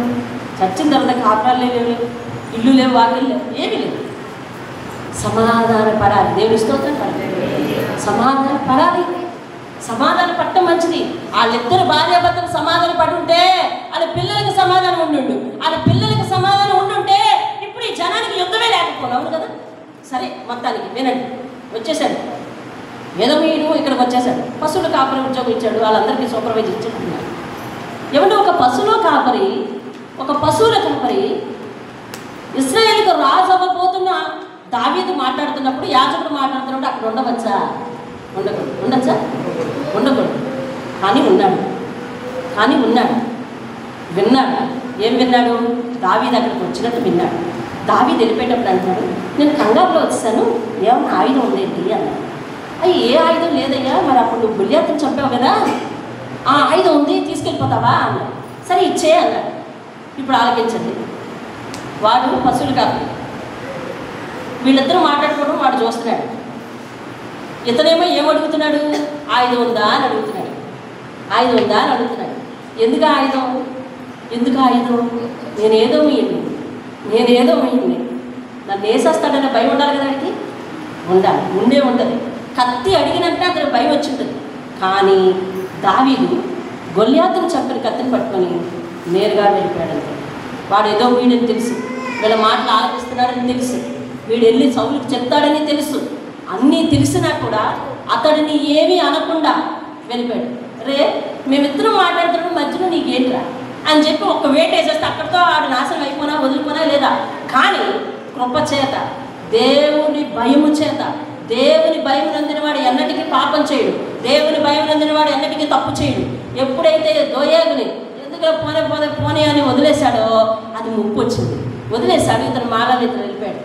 చచ్చిన తర్వాత కాపురాలు లేవు, ఇల్లు లేవు, వాకిలు లేవు, ఏమీ లేవు. సమాధాన పడాలి. దేవుని స్తోత్రం. సమాధాన పడాలి. సమాధానం పట్టడం మంచిది. వాళ్ళిద్దరు భార్యాభర్తలు సమాధానం పడుంటే వాళ్ళ పిల్లలకి సమాధానం ఉండుండు. వాళ్ళ పిల్లలకి సమాధానం ఉండుంటే ఇప్పుడు ఈ జనానికి యుద్ధమే లేకపోను. అవును కదా? సరే, మొత్తానికి వినండి. వచ్చేసాడు ఏదో మీరు ఇక్కడికి వచ్చేసాడు. పశువుల కాపరి ఉద్యోగం ఇచ్చాడు, వాళ్ళందరికీ సూపర్వైజర్ ఇచ్చాడు. ఏమంటే ఒక పశువుల కాపరి ఇశ్రాయేలుకు రాజు అవ్వబోతున్న దావీదు మాట్లాడుతున్నప్పుడు, యాజకుడు మాట్లాడుతున్నప్పుడు అక్కడ ఉండవచ్చా? ఉండకూడదు. ఉండొచ్చా? ఉండకూడదు. కానీ ఉన్నాడు. విన్నాడు. ఏం విన్నాడు? దావీదు అక్కడికి వచ్చినట్టు విన్నాడు. దావీదు వెళ్ళిపోయేటప్పుడు అంటాడు, నేను కంగారులో వచ్చాను, ఏమన్నా ఆయుధం ఉందేంటి అన్నాడు. అయ్యి ఏ ఆయుధం లేదయ్యా, మరి అప్పుడు నువ్వు గుళ్యాతను చంపావు కదా, ఆ ఆయుధం ఉంది, తీసుకెళ్ళిపోతావా అన్నాడు. సరే ఇచ్చే అన్నాడు. ఇప్పుడు ఆలోచించండి, వాడు పశువులు కాదు, వీళ్ళిద్దరూ మాట్లాడుకోవడం వాడు చూస్తున్నాడు. ఇతనేమో ఏమడుగుతున్నాడు? ఆయుధం ఉందా అని అడుగుతున్నాడు. ఎందుకు ఆయుధం? నేనేదో మీయండి, నన్ను వేసేస్తాడనే భయం ఉండాలి కదా వాడికి. ఉండే ఉంటుంది. కత్తి అడిగినట్టే అతను భయం వచ్చి ఉంటుంది. కానీ దావీదు గొల్యాతును చంపిన కత్తిని పట్టుకొని నేరుగా వెళ్ళిపోయాడంతే. వాడు ఏదో వీడని తెలుసు, వీళ్ళ మాటలు ఆలోచిస్తున్నాడని తెలుసు, వీడు వెళ్ళి సౌలుకి చెప్తాడని తెలుసు. అన్నీ తెలిసినా కూడా అతడిని ఏమీ అనకుండా వెళ్ళిపోయాడు. మేమిద్దరం మాట్లాడుతున్నాడు, మధ్యలో నీకేంట్రా అని చెప్పి ఒక్క వేట వేసేస్తే అక్కడితో ఆడు నాశనం అయిపోయినా వదిలిపోయినా లేదా. కానీ కృప చేత, దేవుని భయము చేత, దేవుని భయం నందిన వాడు ఎన్నటికీ పాపం చేయడు, దేవుని భయం నందిన వాడు ఎన్నటికీ తప్పు చేయడు. ఎప్పుడైతే దోయేగుని ఎందుకు పోనీ అని వదిలేశాడో అది ముప్పు వచ్చింది. వదిలేశాడు. ఇతను మాలాలు ఇతను వెళ్ళిపోయాడు.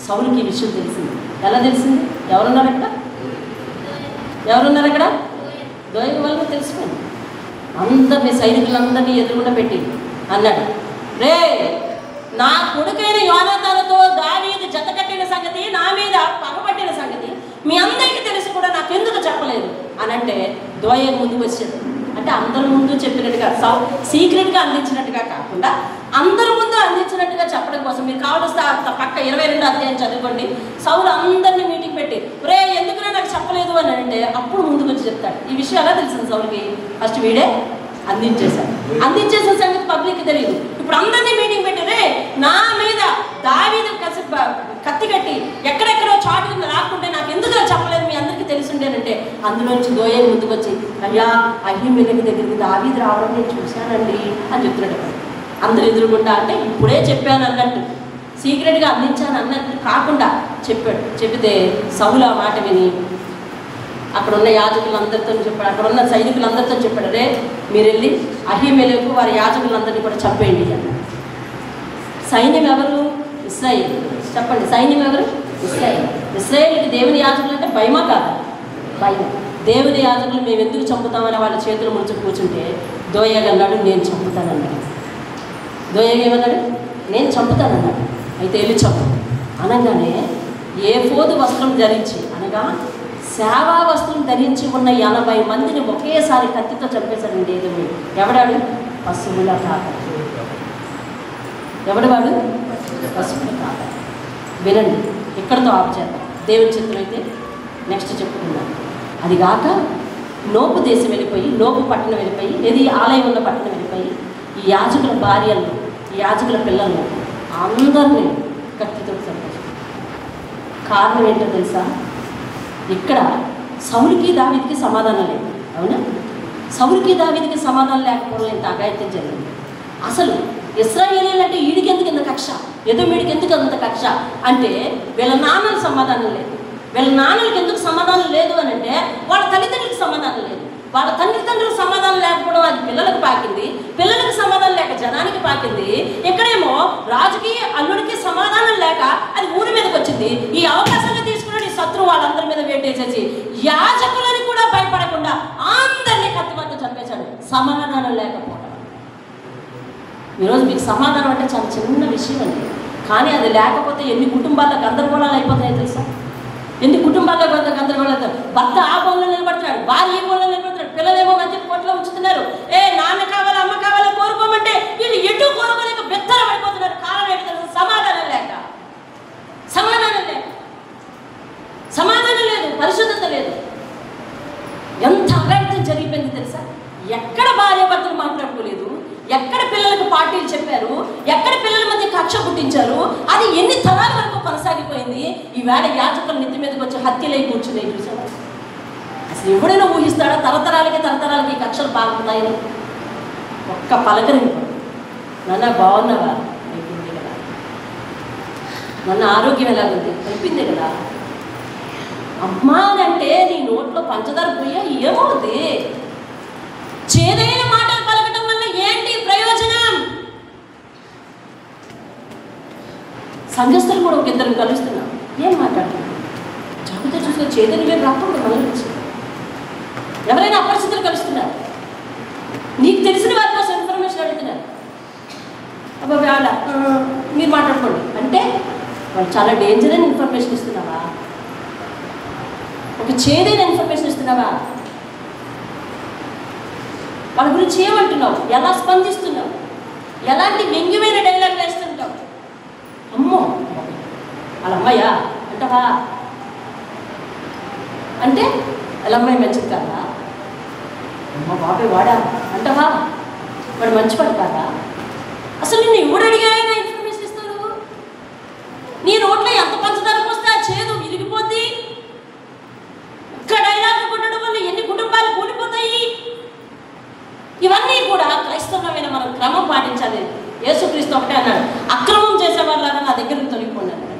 సౌలుకి ఈ విషయం తెలిసింది. ఎలా తెలిసింది? ఎవరున్నారు అక్కడ? దోయగు వల్ల తెలిసిపోయింది. అందరినీ, సైనికులందరినీ ఎదురుగుండా పెట్టి అన్నాడు, నా కొడుకైన యోనాతానుతో దావీదు జత కట్టిన సంగతి, నా మీద పగపట్టిన సంగతి మీ అందరికీ తెలిసి కూడా నాకెందుకు చెప్పలేదు అని అంటే దోయగు ముందుకు వచ్చాడు. అంటే అందరి ముందు చెప్పినట్టుగా, సీక్రెట్గా అందించినట్టుగా కాకుండా అందరి ముందు అందించినట్టుగా చెప్పడం కోసం మీరు కావలిస్తే పక్క 22 అధ్యాయం చదువుకోండి. సౌలు అందరినీ మీటింగ్ పెట్టి ఎందుకురా నాకు చెప్పలేదు అని అంటే అప్పుడు ముందుకు వచ్చి చెప్తాడు. ఈ విషయం ఎలా తెలిసింది సౌలుకి? ఫస్ట్ వీడే అందించేసిన సంగతి పబ్లిక్కి తెలియదు. ఇప్పుడు అందరినీ మీటింగ్ పెట్టి నా మీద దావీదు కత్తి కట్టి ఎక్కడెక్కడో చాటు రాకుంటే నాకు ఎందుకు చెప్పలేదు, మీ అందరికీ తెలిసిండేనంటే అందులోంచి దోయ ముందుకు వచ్చి, అయ్యా అహీమెలెకు దగ్గరికి దావీదు రావడం నేను చూశానండి అని చెప్తున్నాడు. అందరు ఎదురుగుండా అంటే ఇప్పుడే చెప్పాను అన్నట్టు, సీక్రెట్గా అందించాను అన్నట్టు కాకుండా చెప్పాడు. చెబితే సౌలు ఆ మాట విని అక్కడ ఉన్న యాజకులందరితో చెప్పాడు, అక్కడ ఉన్న సైనికులందరితో చెప్పాడు, మీరు వెళ్ళి అహీమెలెకు వారి యాజకులందరినీ కూడా చంపేయండి అన్నాడు. సైన్యం ఎవరు? ఇశ్రాయేలు. చెప్పండి, సైన్యం ఎవరు? ఇశ్రాయేలుకి దేవుని యాజకులు అంటే భయమా కాదు? భయం. దేవుని యాజకులు మేము ఎందుకు చంపుతామని వాళ్ళ చేతులు ముంచు కూర్చుంటే దోయగ అన్నాడు, నేను చంపుతానన్నాడు. దోయగ ఏమన్నాడు? నేను చంపుతానన్నాడు. అయితే వెళ్ళి చంపు అనగానే ఏఫోదు వస్త్రం ధరించి, అనగా సేవా వస్త్రం ధరించి ఉన్న 80 మందిని ఒకేసారి కత్తితో చంపేశాడండి. ఏదో ఎవడాడు? పశువుల కాపరి. ఎవడు వాడు? పశువుల కాపరి. వినండి, ఇక్కడతో ఆపు చేద్దాం. దేవుని చిత్రం అయితే నెక్స్ట్ చెప్పుకుందాం. అదిగాక నోపు దేశం వెళ్ళిపోయి, నోపు పట్టణం వెళ్ళిపోయి, ఏది ఆలయం ఉన్న పట్టణం వెళ్ళిపోయి ఈ యాజకుల భార్యలను, ఈ యాజకుల పిల్లలను అందరినీ కత్తితో చంపేశాడు. కారణం ఏంటో తెలుసా? ఇక్కడ సౌలుకి దావీదుకి సమాధానం లేదు. అవునా? సౌలుకి దావీదుకి సమాధానం లేకపోవడం ఇంత అఘాయిత్యం జరిగింది. అసలు ఇశ్రాయేలీయులు అంటే వీడికి ఎందుకు ఇంత కక్ష, ఎదోమీడికి ఎందుకు అంత కక్ష అంటే వీళ్ళ నాన్నలకు సమాధానం లేదు. వీళ్ళ నాన్నలకు ఎందుకు సమాధానం లేదు అని అంటే వాళ్ళ తల్లిదండ్రులకు సమాధానం లేదు. వాళ్ళ తండ్రులకు సమాధానం లేకపోవడం అది పిల్లలకు పాకింది, పిల్లలకు సమాధానం లేక జనానికి పాకింది. ఇక్కడేమో రాజుకి అల్లుడికి సమాధానం లేక అది ఊరి మీదకి వచ్చింది. ఈ అవకాశాన్ని తీసుకుని శత్రువు వాళ్ళందరి మీద వేటేసేసి యాజకులని కూడా భయపడకుండా అందరినీ కత్తిమట్టు చంపేశాడు. సమాధానం లేకపోవడం. ఈరోజు మీకు సమాధానం అంటే చాలా చిన్న విషయం అండి, కానీ అది లేకపోతే ఎన్ని కుటుంబాలకు గందరగోళాలు అయిపోతాయో తెలుసా? ఎన్ని కుటుంబాల్లో గందరగోళాలు. భర్త ఆ బోన్లో నిలబడుతున్నాడు, భార్య ఈ బోన్లో నిలబడుతున్నాడు, పిల్లలేమో మంచి పొట్టలో ఉంచుతున్నారు. నాన్న కావాలి అమ్మ కావాలి కోరుకోమంటే వీళ్ళు ఎటు కోరుకోలేక బెత్తర పడిపోతున్నారు. కారణం ఏంటి తెలుసు? సమాధానం లేక. సమాధానం లేదు, పరిశుద్ధత లేదు. ఎంత అఘాయిత్యం జరిగిపోయింది తెలుసా? ఎక్కడ భార్య భర్తలు మాట్లాడుకోలేదు, ఎక్కడ పిల్లలకు పార్టీలు చెప్పారు, ఎక్కడ పిల్లల మధ్య కక్ష పుట్టించారు, అది ఎన్ని తరాల వరకు కొనసాగిపోయింది. ఈవేళ యాజకుల నెత్తి మీదకి వచ్చి హత్యలై కూర్చున్నాయి. చూసారా? అసలు ఎవడైనా ఊహిస్తాడా తరతరాలకి కక్షలు పాకుతాయని? ఒక్క పలకరింపు, నాన్న బాగున్నావా, అయిపోయింది కదా. నాన్న ఆరోగ్యం ఎలాగుంది, అయిపోయింది కదా. అమ్మా అని అంటే నీ నోట్లో పంచదార పోయా ఏమవుతుంది? చేదైన మాటలు పలకటం వల్ల ఏంటి ప్రయోజనం? సంఘస్థులు కూడా ఒక ఇద్దరు కలుస్తున్నాం, ఏం మాట్లాడుతున్నారు? చదువుతో చూసుకొని చేదని వేరు రాకుండా మనల్ని వచ్చి ఎవరైనా అపరిచితులు కలుస్తున్నారు, నీకు తెలిసిన వారి కోసం ఇన్ఫర్మేషన్ అడుగుతున్నారు. అబ్బా వాళ్ళ మీరు మాట్లాడుకోండి అంటే వాళ్ళు చాలా డేంజర్ అయిన ఇన్ఫర్మేషన్ ఇస్తున్నావా? ఒక చేదైన ఇన్ఫర్మేషన్ ఇస్తున్నావా? వాళ్ళ గురించి ఏమంటున్నావు? ఎలా స్పందిస్తున్నావు? ఎలాంటి వ్యంగ్యమైన డైలాగ్ వేస్తుంటావు? అమ్మో వాళ్ళ అమ్మాయ్యా అంటావా? అంటే వాళ్ళ అమ్మాయి మంచిది కాదా? అమ్మ బాబాయ్ వాడా అంటావా? వాడు మంచివాడు కాదా? అసలు నిన్ను ఎవడు అడిగాయని ఇన్ఫర్మేషన్ ఇస్తాడు? నీ నోట్లో ఎంత పంచదార పోస్తే ఆ చేదు విరిగిపోద్ది. ఒక్క డైలాగ్ కొట్టడం వల్ల ఎన్ని కుటుంబాలు కూలిపోతాయి. ఇవన్నీ కూడా క్రైస్తవమైన మనం క్రమం పాటించాలి. యేసుక్రీస్తు ఒకటే అన్నాడు, అక్రమం చేసేవాళ్ళ నా దగ్గరకు తొలగిపోండి అన్నాడు.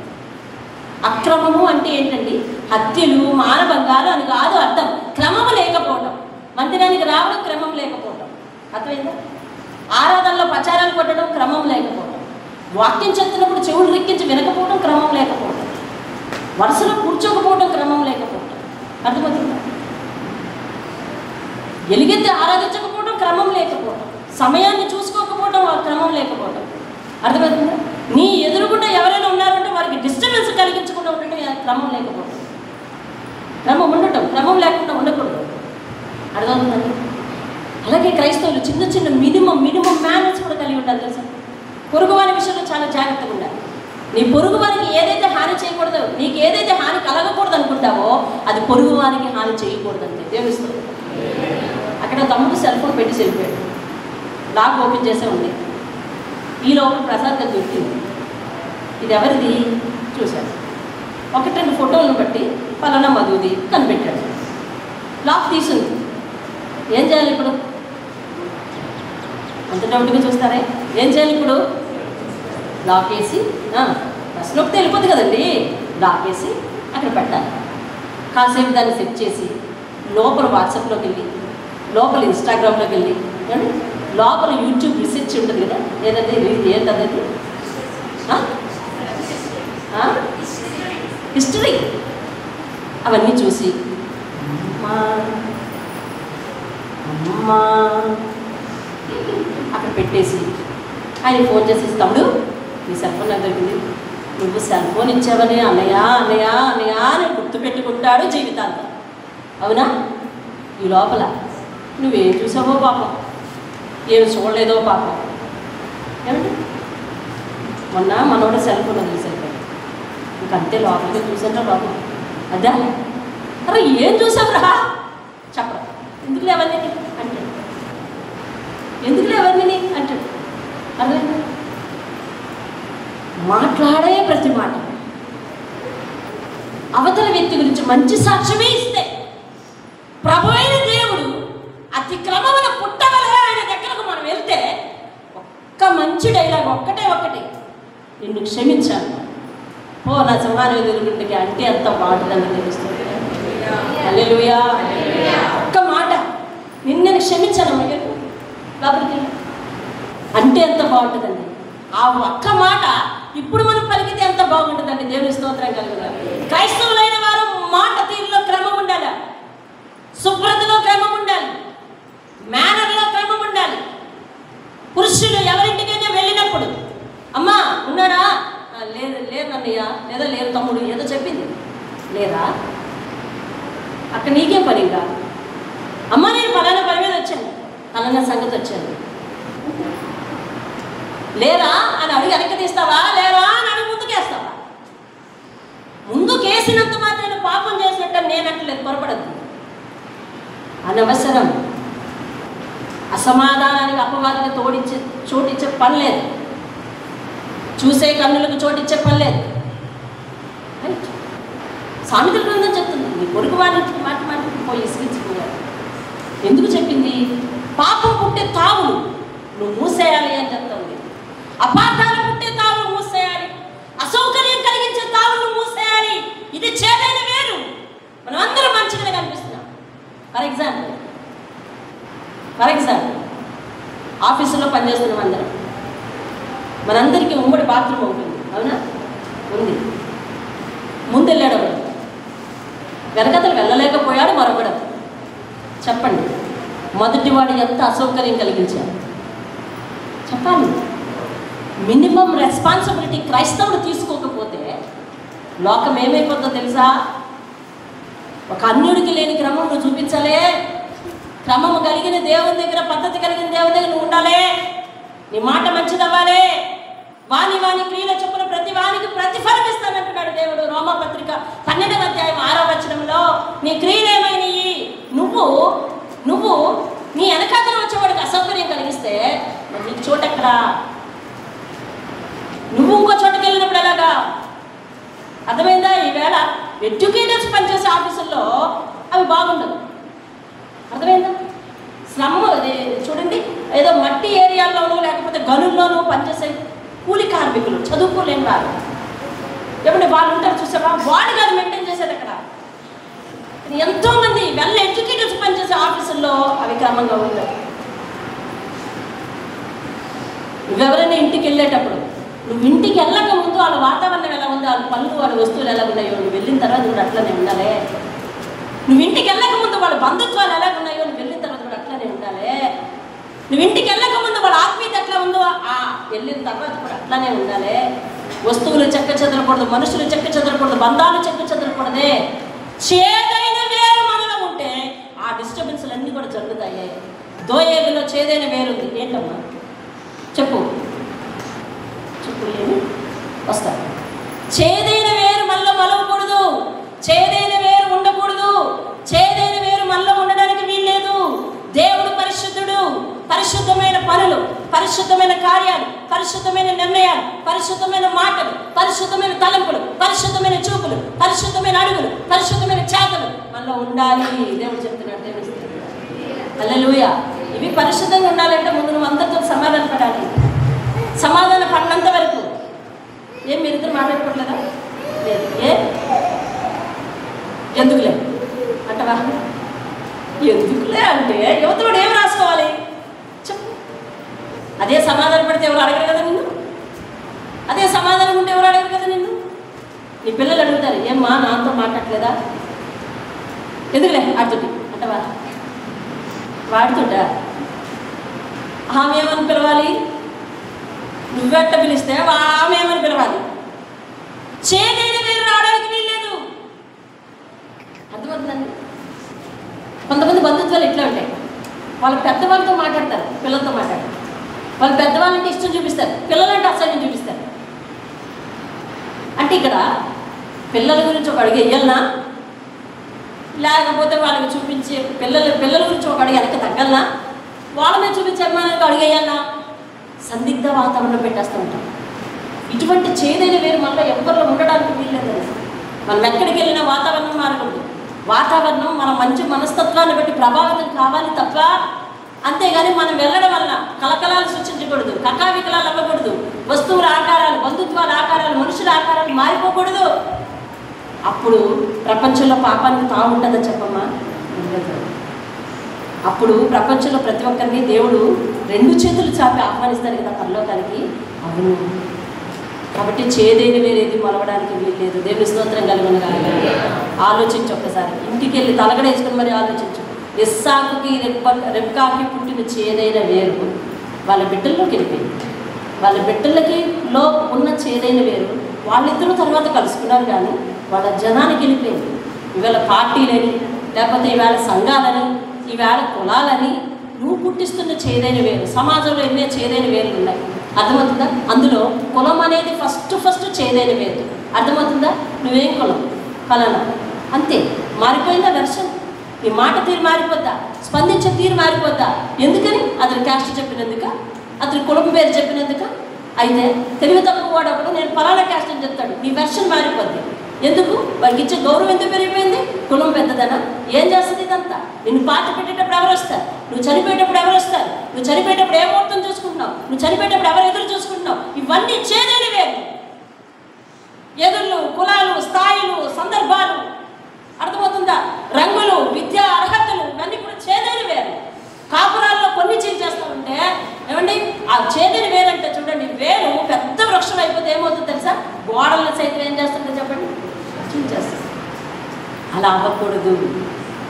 అక్రమము అంటే ఏంటండి? హత్యలు, మానభంగాలు అని కాదు అర్థం. క్రమము లేకపోవటం, మందిరానికి రావడం క్రమం లేకపోవటం, అర్థమైందా? ఆరాధనలో ప్రచారాలు కొట్టడం క్రమం లేకపోవడం, వాక్యం చెప్తున్నప్పుడు చెవులు రెక్కించి వినకపోవడం క్రమం లేకపోవడం, వరుసలో కూర్చోకపోవడం క్రమం లేకపోవడం, అర్థమవుతుందా? ఎలుగెత్తి ఆరాధించకపోవడం క్రమం లేకపోవడం, సమయాన్ని చూసుకోకపోవడం క్రమం లేకపోవడం, అర్థమవుతుందా? నీ ఎదురుగుండా ఎవరైనా ఉన్నారంటే వారికి డిస్టర్బెన్స్ కలిగించకుండా ఉండటం క్రమం లేకపోవడం. క్రమం ఉండటం, క్రమం లేకుండా ఉండకూడదు, అర్థమవుతుందండి? అలాగే క్రైస్తవులు చిన్న చిన్న మినిమం మేనర్స్ కూడా కలిగి ఉండాలి తెలుసా? పొరుగు వారి విషయంలో చాలా జాగ్రత్తగా ఉండాలి. నీ పొరుగు వారికి ఏదైతే హాని చేయకూడదో, నీకు ఏదైతే హాని కలగకూడదు అనుకుంటావో అది పొరుగు వారికి హాని చేయకూడదు అంతే. దేవునిస్తుంది. అక్కడ తమ్ముడు సెల్ ఫోన్ పెట్టి వెళ్ళిపోయాడు, లాక్ ఓపెన్ చేసే ఉంది. ఈ లోపల ప్రసాద్ గారు దొరికింది. ఇది ఎవరిది చూశాడు. 1-2 ఫోటోలను బట్టి పలానా మధుది కనిపెట్టాడు. లాక్ తీసుంది. ఏం చేయాలి ఇప్పుడు? అంత డౌట్గా చూస్తారే. ఏం చేయాలి ఇప్పుడు? లాక్ వేసి బస్ నొక్కితే వెళ్ళిపోతుంది కదండి. లాక్ వేసి అక్కడ పెట్టాలి. కాసేపు దాన్ని సెట్ చేసి లోపల వాట్సాప్లోకి వెళ్ళి, లోపల ఇన్స్టాగ్రామ్లోకి వెళ్ళి, లోపల యూట్యూబ్ రీసెర్చ్ ఉంటుంది కదా, ఏదంటే ఏంటది హిస్టరీ, అవన్నీ చూసి అమ్మా అక్కడ పెట్టేసి ఆయన ఫోన్ చేసేసి, తమ్ముడు నీ సెల్ ఫోన్ నాకు దొరికింది, నువ్వు సెల్ ఫోన్ ఇచ్చావని అన్నయ్య అన్నయ్య అన్నయ్య అని గుర్తుపెట్టుకుంటాడు జీవితాంతం. అవునా? ఈ లోపల నువ్వేం చూసావో పాపం, ఏం చూడలేదో పాపం. ఏమంటే మొన్న మనోడు సెల్ ఫోన్ వదిలేసాడు, ఇంకంతే లోపలికి చూసారా బాబు. అదే అరే ఏం చూసావురా చెప్పరా, ఎందుకు అవన్నీ అంటే ఎందుకులే అవన్నీ అంటాడు. అర్థమైంది? మాట్లాడే ప్రతి మాట అవతల వ్యక్తి గురించి మంచి సాక్ష్యమే ఇస్తే ప్రభు అయిన దేవుడు అతి క్రమమున పుట్టవలే ఆయన దగ్గరకు మనం వెళ్తే ఒక్క మంచి డైలాగ్ ఒక్కటే నిన్ను క్షమించాను ఓ నా సింహాన్ని ఎదురుగుంటికి అంటే అంత బాగుంటుందని తెలుస్తుంది. హల్లెలూయా. ఒక్క మాట నిన్ను క్షమించాను లోపలికి అంటే ఎంత బాగుంటుందండి. ఆ ఒక్క మాట ఇప్పుడు మనం పలికితే ఎంత బాగుంటుందండి. దేవుని స్తోత్రం కలుగుతారు. క్రైస్తవులైన వారు మాట తీరులో క్రమం ఉండాలి, శుభ్రతలో క్రమం ఉండాలి, మేనర్లో క్రమం ఉండాలి. పురుషులు ఎవరింటికైనా వెళ్ళినప్పుడు అమ్మా ఉన్నాడా, లేదు అన్నయ్య, లేదా లేదు తమ్ముడు, ఏదో చెప్పింది లేదా, అక్కడ నీకేం పని ఇంకా, అమ్మ నేను పలానా పని మీద వచ్చాను, పలానా సంగతి వచ్చాను, లేరా అని అడిగి వెనక్కి తీస్తావా, లేరా అని అడిగి ముందుకేస్తావా? ముందుకేసినంత మాత్రం పాపం చేసినట్టు నేనట్లేదు, పొరపడద్దు. అనవసరం అసమాధానానికి అపవాదానికి చోటిచ్చే పని లేదు, చూసే కన్నులకు చోటిచ్చే పని లేదు. సామెతల గ్రంథం చెప్తుంది, నీ పొరుగు వాడికి మాట పోయి ఇసుకించుకోవాలి. ఎందుకు చెప్పింది? పాపం పుట్టే తావులు నువ్వు మూసేయాలి అని చెప్తుంది. అపార్థాలు పుట్టే తావులు మూసేయాలి, అసౌకర్యం కలిగించే తావులు మూసేయాలి. ఇది చేదైన వేరు. మనం అందరం మంచిగానే కనిపిస్తున్నాం. ఫర్ ఎగ్జాంపుల్ ఆఫీసులో పనిచేస్తున్నాం అందరం, మనందరికీ ఉమ్మడి బాత్రూమ్ ఉంటుంది, అవునా? ఉంది. ముందెళ్ళాడు ఒకడు, వెనకతలు వెళ్ళలేకపోయాడు మరొకడు. చెప్పండి, మొదటివాడు ఎంత అసౌకర్యం కలిగించాడు చెప్పాలి. మినిమం రెస్పాన్సిబిలిటీ క్రైస్తవుడు తీసుకోకపోతే లోకం ఏమైపోతుందో తెలుసా? ఒక అన్యుడికి లేని క్రమం నువ్వు చూపించాలే, క్రమము కలిగిన దేవుని దగ్గర, పద్ధతి కలిగిన దేవుని దగ్గర నువ్వు ఉండాలి. నీ మాట మంచిదవ్వాలి. వాని క్రియల చొప్పున ప్రతి వానికి ప్రతిఫలం ఇస్తానంటున్నాడు దేవుడు. రోమపత్రిక 12వ అధ్యాయం 6వ వచనంలో నీ క్రియలు ఏమైనాయి? నువ్వు నీ వెనకాతల వచ్చేవాడికి అసౌకర్యం కలిగిస్తే మరి నీకు చోటు ఎక్కడా? నువ్వు ఇంకో చోటుకి వెళ్ళినప్పుడు ఎలాగా? అర్థమైందా? ఈవేళ ఎడ్యుకేటర్స్ పనిచేసే ఆఫీసుల్లో అవి బాగుండదు. అర్థమైందా? శ్రమ చూడండి, ఏదో మట్టి ఏరియాల్లోనూ లేకపోతే గనుల్లోనూ పనిచేసే కూలి కార్మికులు, చదువుకోలేని వారు, ఎప్పుడు వాళ్ళు ఉంటారు చూసావా, వాళ్ళు కాదు మెయింటైన్ చేసేది అక్కడ. ఎంతోమంది వెల్ ఎడ్యుకేటర్స్ పనిచేసే ఆఫీసుల్లో అవి క్రమంగా ఉంటాయి. నువ్వెవరైనా ఇంటికి వెళ్ళేటప్పుడు, నువ్వు ఇంటికి వెళ్ళక ముందు వాళ్ళ వాతావరణం ఎలా ఉందో, వాళ్ళ పనులు, వాళ్ళ వస్తువులు ఎలా ఉన్నాయో, నువ్వు వెళ్ళిన తర్వాత కూడా అట్లనే ఉండాలి. నువ్వు ఇంటికి వెళ్ళక ముందు వాళ్ళ బంధుత్వాలు ఎలా ఉన్నాయో, నువ్వు వెళ్ళిన తర్వాత కూడా అట్లనే ఉండాలి. నువ్వు ఇంటికి వెళ్ళక ముందు వాళ్ళ ఆత్మీయత ఎట్లా ఉందో, వెళ్ళిన తర్వాత కూడా అట్లానే ఉండాలి. వస్తువులు చెక్క చెదరకూడదు, మనుషులు చెక్క చెదరకూడదు, బంధాలు చెక్క చెదరకూడదే. చేదైన వేరు మనలో ఉంటే ఆ డిస్టర్బెన్స్లు అన్నీ కూడా జరుగుతాయి. దోయేగులో చేదైన వేరుంది. ఏంటమ్మా చెప్పు ఏమి వస్తా? చేదైన వేరు మనలో మలవకూడదు, చేదైన వేరు ఉండకూడదు, చేదైన వేరు మనలో ఉండడానికి వీల్లేదు. దేవుడు పరిశుద్ధుడు. పరిశుద్ధమైన పనులు, పరిశుద్ధమైన కార్యాలు, పరిశుద్ధమైన నిర్ణయాలు, పరిశుద్ధమైన మాటలు, పరిశుద్ధమైన తలంపులు, పరిశుద్ధమైన చూపులు, పరిశుద్ధమైన అడుగులు, పరిశుద్ధమైన చేతలు మనలో ఉండాలి. దేవుడు చెప్తున్నాడు. దేవుడు హల్లెలూయా. ఇవి పరిశుద్ధంగా ఉండాలంటే ముందు నువ్వు అందరితో సమాధాన పడాలి. సమాధాన పడినంత వరకు ఏం మీరిద్దరు మాట్లాడుకోవట్లేదా? లేదు. ఎందుకులే అంటవా? ఎందుకులే అంటే యువతడు ఏం రాసుకోవాలి చెప్పు. అదే సమాధానం పడితే ఎవరు అడగరు కదా నిన్ను, అదే సమాధానం ఉంటే ఎవరు అడగరు కదా నిన్ను. నీ పిల్లలు అడుగుతారు, ఏమ్మా నాతో మాట్లాడలేదా? ఎందుకులే ఆడుతుంటే అంటవా? వాడుతుంటా ఆమె ఏమని పిలవాలి? నువ్వెట్ట పిలిస్తే ఆమె ఏమని పిలవాలి? చేదైన వేరు రావడానికి వీల్లేదు. అర్థమవుతుందండి? కొంతమంది బంధుత్వాలు ఎట్లా ఉంటాయి, వాళ్ళ పెద్దవాళ్ళతో మాట్లాడతారు, పిల్లలతో మాట్లాడతారు. వాళ్ళు పెద్దవాళ్ళంటే ఇష్టం చూపిస్తారు, పిల్లలంటే అసహ్యం చూపిస్తారు. అంటే ఇక్కడ పిల్లల గురించి ఒక అడుగు వెయ్యాలనా, లేకపోతే వాళ్ళకి చూపించే పిల్లల గురించి ఒక అడుగు వెనక తగ్గలనా? వాళ్ళ మీద చూపించే అభిమానానికి అడిగేయాలా, సందిగ్ధ వాతావరణం పెట్టేస్తూ ఉంటాం. ఇటువంటి చేదైన వేరు మనలో ఎవరిలో ఉండడానికి వీల్లేదండి. మనం ఎక్కడికి వెళ్ళినా వాతావరణం మారకూడదు. వాతావరణం మన మంచి మనస్తత్వాన్ని బట్టి ప్రభావితం కావాలి తప్ప, అంతేగాని మనం వెళ్ళడం వల్ల కలకలాలు సృష్టించకూడదు, కకావికలాలు అవ్వకూడదు, వస్తువుల ఆకారాలు, బంధుత్వాల ఆకారాలు, మనుషుల ఆకారాలు మారిపోకూడదు. అప్పుడు ప్రపంచంలో పాపానికి తాగుంటుందని చెప్పమ్మా. అప్పుడు ప్రపంచంలో ప్రతి ఒక్కరిని దేవుడు 2 చేతులు చాపి ఆహ్వానిస్తాడు కదా పరలోకానికి. అవును, కాబట్టి చేదైన వేరేది మొలవడానికి వీల్లేదు. దేవుని స్తోత్రం కలుగును గాక. ఆలోచించు ఒక్కసారి, ఇంటికి వెళ్ళి తలగడేసుకుని మరి ఆలోచించు. ఇస్సాకుకి రెబ్కాకి పుట్టిన చేదైన వేరు వాళ్ళ బిడ్డల్లోకి వెళ్ళిపోయింది. వాళ్ళ బిడ్డలకి లో ఉన్న చేదైన వేరు వాళ్ళిద్దరూ తర్వాత కలుసుకున్నారు, కానీ వాళ్ళ జనానికి వెళ్ళిపోయింది. ఇవాళ పార్టీలని, లేకపోతే ఈవేళ సంఘాలని, ఈవేళ కులాలని నువ్వు పుట్టిస్తున్న చేదైన వేరు. సమాజంలో ఎన్నో చేదైన వేర్లు ఉన్నాయి, అర్థమవుతుందా? అందులో కులం అనేది ఫస్ట్ చేదైన వేరు. అర్థమవుతుందా? నువ్వేం కులం ఫలానా, అంతే. మారిపోయిందా వెర్షన్? నీ మాట తీరు మారిపోద్దా? స్పందించే తీరు మారిపోద్దా? ఎందుకని? అతని క్యాస్ట్ చెప్పినందుక, అతని కులం పేరు చెప్పినందుక. అయితే తెలివి తక్కువ వాడప్పుడు నేను ఫలానా క్యాస్ట్ అని చెప్తాడు, నీ వెర్షన్ మారిపోద్ది. ఎందుకు? వారికి ఇచ్చే గౌరవం ఎందుకు పెరిగిపోయింది? కులం పెద్దదనా? ఏం చేస్తుంది ఇదంతా? నిన్ను పాత పెట్టేటప్పుడు ఎవరు వస్తారు? నువ్వు చనిపోయేటప్పుడు ఎవరు వస్తారు? నువ్వు చనిపోయేటప్పుడు ఏ ముహూర్తం చూసుకుంటున్నావు? నువ్వు చనిపోయేటప్పుడు ఎవరు ఎదురు చూసుకుంటున్నావు? ఇవన్నీ చేదైన వేరు. ఎదుర్లు, కులాలు, స్థాయిలు, సందర్భాలు, అర్థమవుతుందా? రంగులు, విద్య, అర్హతలు, ఇవన్నీ కూడా చేదైన వేరు. కాపురాల్లో కొన్ని చేస్తూ ఉంటే ఏమండి, ఆ చేదైన వేరు అంటే చూడండి, వేరు పెద్ద వృక్షం అయిపోతే ఏమవుతుందో తెలుసా? గోడలను సైతం ఏం చేస్తుందో చెప్పండి, చేస్తుంది. అలా అవ్వకూడదు.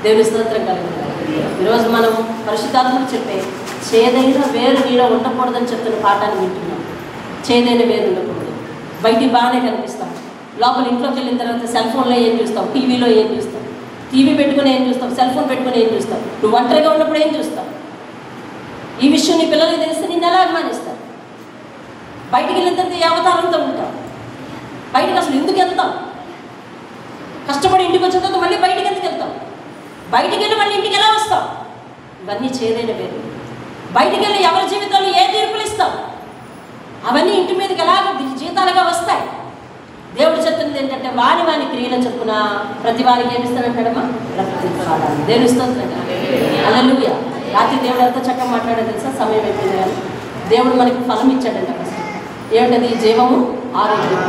దేవుని స్తోత్రం కలుగుతుంది. ఈరోజు మనం పరిశుద్ధాత్మలు చెప్పే చేదైన వేరు నీలో ఉండకూడదని చెప్తున్న పాఠాన్ని వింటున్నాం. చేదైన వేరు ఉండకూడదు. బయటికి బాగానే కనిపిస్తాం, లోపల ఇంట్లోకి వెళ్ళిన తర్వాత సెల్ ఫోన్లో ఏం చూస్తావు, టీవీలో ఏం చూస్తావు, టీవీ పెట్టుకుని ఏం చూస్తావు, సెల్ ఫోన్ పెట్టుకుని ఏం చూస్తావు, నువ్వు ఒంటరిగా ఉన్నప్పుడు ఏం చూస్తావు? ఈ విషయం నీ పిల్లలకి తెలిస్తే నిన్ను ఎలా అభిమానిస్తారు? బయటికి వెళ్ళిన తర్వాత ఏ అవతారంతో ఉంటావు? బయటకు అసలు ఎందుకు వెళ్తాం? కష్టపడి ఇంటికి వచ్చిన తర్వాత మళ్ళీ బయటికి ఎందుకు వెళ్తాం? బయటికి వెళ్ళి మళ్ళీ ఇంటికి ఎలా వస్తాం? ఇవన్నీ చేదైన వేరు. బయటికి వెళ్ళి ఎవరి జీవితంలో ఏ తీర్పులు ఇస్తాం? అవన్నీ ఇంటి మీదకి ఎలాగ జీతాలుగా వస్తాయి. దేవుడు చెప్తుంది ఏంటంటే, వాని క్రియల చొప్పున ప్రతి వారికి ఏమిస్తానంటాడమ్మా? ప్రతిఫలాలు. దేవుని స్తోత్రం. హల్లెలూయా. రాత్రి దేవుడు అంతా చక్కగా మాట్లాడాడు తెలుసా? సమయం అయిపోయింది కానీ దేవుడు మనకి ఫలం ఇచ్చాడంట. ఫస్ట్ ఏమిటది? జీవము, ఆరోగ్యం.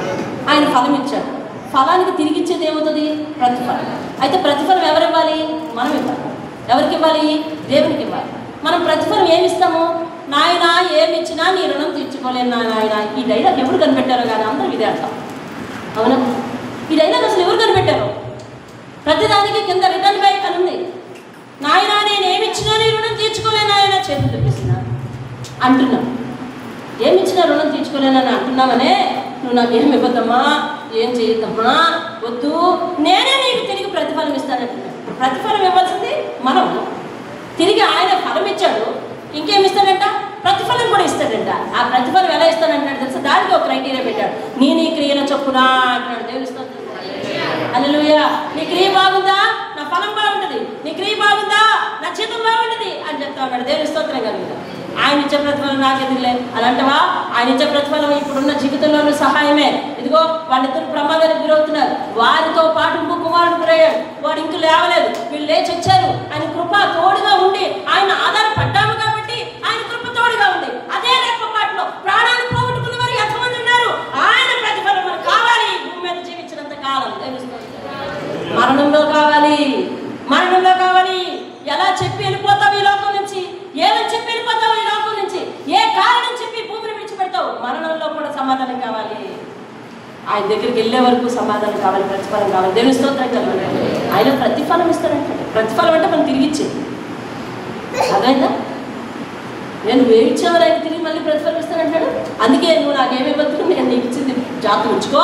ఆయన ఫలం ఇచ్చాడు. ఫలానికి తిరిగి ఇచ్చేది ఏమవుతుంది? ప్రతిఫలం. అయితే ప్రతిఫలం ఎవరు ఇవ్వాలి? మనం ఇవ్వాలి. ఎవరికి ఇవ్వాలి? దేవునికి ఇవ్వాలి. మనం ప్రతిఫలం ఏమి ఇస్తాము? నాయన ఏమి ఇచ్చినా నీ రుణం తీర్చుకోలేను నాయన. ఈ డైలాగ్ ఎవరు కనిపెట్టారో కానీ అందరూ ఇదే అంటాం. అవునా? ఈ డైలాగ్ అసలు ఎవరు కనిపెట్టారో? ప్రతిదానికి కింద రిటర్న్ బ్యాక్ అని ఉంది. నాయన నేను ఏమి ఇచ్చినా నీ రుణం తీర్చుకోలేను ఆయన, చేతులు చూపిస్తున్నా అంటున్నాం. ఏమిచ్చినా రుణం తీర్చుకోలేనని అంటున్నామనే, నువ్వు నాకు ఏమి ఇవ్వద్దమ్మా, ఏం చేయొద్దమ్మా, వద్దు, నేనే నీకు తిరిగి ప్రతిఫలం ఇస్తానంటున్నాను. ప్రతిఫలం ఇవ్వాల్సింది మనం. తిరిగి ఆయన ఫలం ఇచ్చాడు, ఇంకేమి ఇస్తాడంట? ప్రతిఫలం కూడా ఇస్తాడంట. ఆ ప్రతిఫలం ఎలా ఇస్తాడంటాడు తెలుసా? దానికి ఒక క్రైటీరియా పెట్టాడు. నీ క్రియల చొప్పున అంటున్నాడు. దేవుని స్తోత్రం. హల్లెలూయా. నీ క్రియ బాగుందా, నా ఫలం బాగుంటుంది. నీ క్రియ బాగుందా, నా జీతం బాగుంటుంది అని చెప్తా ఉన్నాడు. దేవుని స్తోత్రం కలుగుతా. ఆయన ఇచ్చే ప్రతిఫలం నాకెందుకులే అలాంటివా? ఆయన ఇచ్చే ప్రతిఫలం ఇప్పుడున్న జీవితంలోనూ సహాయమే. ఇదిగో వాళ్ళిద్దరు ప్రమాదానికి గురవుతున్నారు. వారితో పాటు ఇంకో కుమారుడు గురయ్యాడు. వాడు ఇంక లేవలేదు, వీళ్ళు లేచి వచ్చారు. ఆయన కృప తోడుగా ఉండి ఆయన ఆధారపడ్డాము కాబట్టి ఆయన కృప తోడుగా ఉంది. అదే రెప్పపాటులో ప్రాణాన్ని పోగొట్టుకున్న వారు ఎంతమంది ఉన్నారు? ఆయన ప్రతిఫలం మనకు కావాలి. భూమి మీద జీవించినంత కాలం మరణంలో కావాలి, మరణంలో కావాలి. ఎలా చెప్పి వెళ్ళిపోతావు ఈ లోకం నుంచి? ఏమని చెప్పి వెళ్ళిపోతావు ఈ లోకం నుంచి? ఏ కారణం చెప్పి భూమిని విడిచిపెడతావు? మరణంలో కూడా సమాధానం కావాలి. ఆయన దగ్గరికి వెళ్ళే వరకు సమాధానం కావాలి, ప్రతిఫలం కావాలి. దేవుని స్తోత్రం కలగాలి. ఆయన ప్రతిఫలం ఇస్తాడంటే, ప్రతిఫలం అంటే మనం తిరిగి ఇచ్చేది. అదైందా? నేను వేయించామని ఆయన తిరిగి మళ్ళీ ప్రతిఫలం ఇస్తానంటాడు. అందుకే నువ్వు నాకేమి ఇవ్వద్దు, నేను నీకు ఇచ్చింది జాగ్రత్త ఉంచుకో,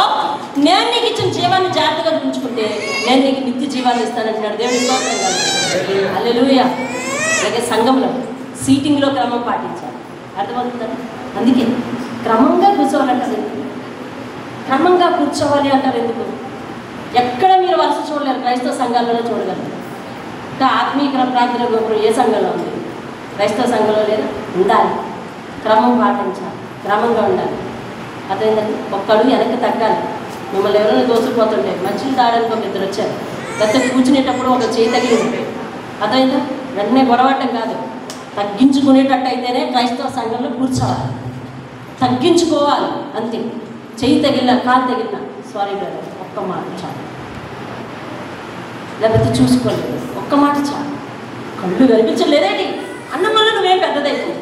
నేను నీకు ఇచ్చిన జీవాన్ని జాగ్రత్తగా ఉంచుకుంటే నేను నీకు నిత్య జీవాన్ని ఇస్తానంటున్నాడు. దేవుని స్తోత్రం కలగాలి. హల్లెలూయా. అలాగే సంఘంలో సీటింగ్లో క్రమం పాటించాలి. అర్థమవుతుందా? అందుకే క్రమంగా కూర్చోవాలంటారు. ఎందుకు క్రమంగా కూర్చోవాలి అంటారు? ఎందుకు? ఎక్కడ మీరు వరుస చూడలేరు. క్రైస్తవ సంఘాలలో చూడగలరు. ఆత్మీయ ప్రార్థన గోపురం ఏ సంఘంలో ఉంది? క్రైస్తవ సంఘంలో లేదా? ఉండాలి. క్రమం పాటించాలి, క్రమంగా ఉండాలి. అదేంటంటే ఒక్క అడుగు వెనక్కి తగ్గాలి. మిమ్మల్ని ఎవరైనా దోసుకుపోతుంటే మంచిలు తాగడానికి ఒక ఇద్దరు వచ్చారు, లేకపోతే కూర్చునేటప్పుడు ఒక చేయి తగిలింది, అదైందా వెంటనే గొడవటం కాదు, తగ్గించుకునేటట్టు అయితేనే క్రైస్తవ సంఘంలో కూర్చోవాలి. తగ్గించుకోవాలి అంతే. చెయ్యి తగిలినా కాలు తగిలినా సారీ బ్రదర్ ఒక్క మాట చాలు, లేకపోతే చూసుకోలేదు ఒక్క మాట చాలు. కళ్ళు కనిపించలేదేంటి అన్నం వల్ల నువ్వేం పెద్దదైపోవు,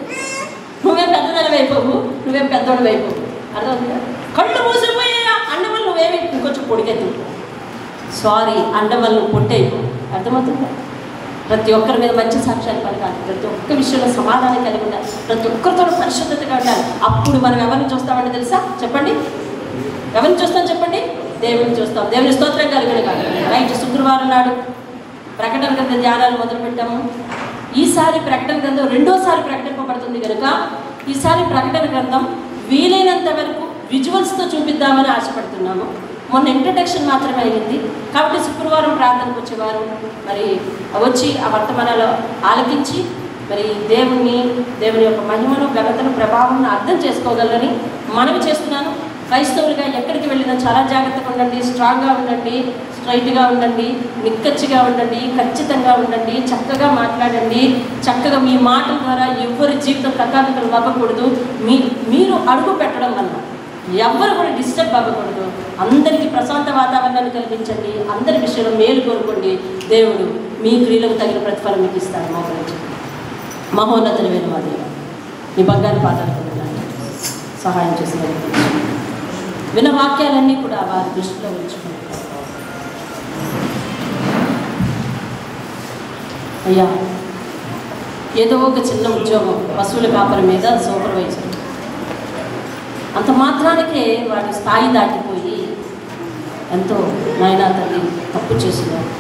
నువ్వేం పెద్దదనవైపోవు, నువ్వేం పెద్దోడు అయిపోవు. అర్థమవుతుందా? కళ్ళు మూసిపోయా అన్నం వల్ల నువ్వేమి ఇంకొంచెం పొడిగెత్తు, సారీ అన్నం వల్ల నువ్వు పొట్టి అయిపోవు. అర్థమవుతుందా? ప్రతి ఒక్కరి మీద మంచి సాక్ష్యాలు పలకాలి, ప్రతి ఒక్క విషయంలో సమాధానం కలిగి ఉండాలి, ప్రతి ఒక్కరితో పరిశుద్ధతగా ఉండాలి. అప్పుడు మనం ఎవరిని చూస్తామంటే తెలుసా? చెప్పండి, ఎవరిని చూస్తాం చెప్పండి? దేవుని చూస్తాం. దేవుని స్తోత్రం కలిగిన కాదు. రైట్, శుక్రవారం నాడు ప్రకటన గ్రంథ ధ్యానాలు మొదలుపెట్టాము. ఈసారి ప్రకటన గ్రంథం రెండోసారి ప్రకటింపబడుతుంది కనుక ఈసారి ప్రకటన గ్రంథం వీలైనంత వరకు విజువల్స్తో చూపిద్దామని ఆశపడుతున్నాము. మొన్న ఇంట్రడక్షన్ మాత్రమే అయింది కాబట్టి శుక్రవారం ప్రార్థనకు వచ్చేవారు మరి వచ్చి ఆ వర్తమానాలు ఆలకించి మరి దేవుని యొక్క మహిమను, ఘనతను, ప్రభావం అర్థం చేసుకోగలరని మనవి చేస్తున్నాను. క్రైస్తవులుగా ఎక్కడికి వెళ్ళినా చాలా జాగ్రత్తగా ఉండండి, స్ట్రాంగ్గా ఉండండి, స్ట్రైట్గా ఉండండి, నిక్కచ్చిగా ఉండండి, ఖచ్చితంగా ఉండండి, చక్కగా మాట్లాడండి. చక్కగా మీ మాటల ద్వారా ఎవరి జీవితం ప్రకాశితులు అవ్వకూడదు. మీరు అడుగు పెట్టడం వల్ల ఎవ్వరు కూడా డిస్టర్బ్ అవ్వకూడదు. అందరికీ ప్రశాంత వాతావరణాన్ని కల్పించండి, అందరి విషయంలో మేలు కోరుకోండి. దేవుడు మీ క్రియలకు తగిన ప్రతిఫలం మీకు ఇస్తాడు. మహోన్నతులు వేణువాది మీ బంగారు పాదాలతో సహాయం చేసిన విన్న వాక్యాలన్నీ కూడా వారి దృష్టిలో ఉంచుకుంటారు. అయ్యా ఏదో ఒక చిన్న ఉద్యోగం, పశువుల కాపరి మీద సూపర్వైజర్, అంత మాత్రానికే వాడి స్థాయి దాటిపోయి ఎంతో నాయనా తల్లి తప్పు చేసినారు.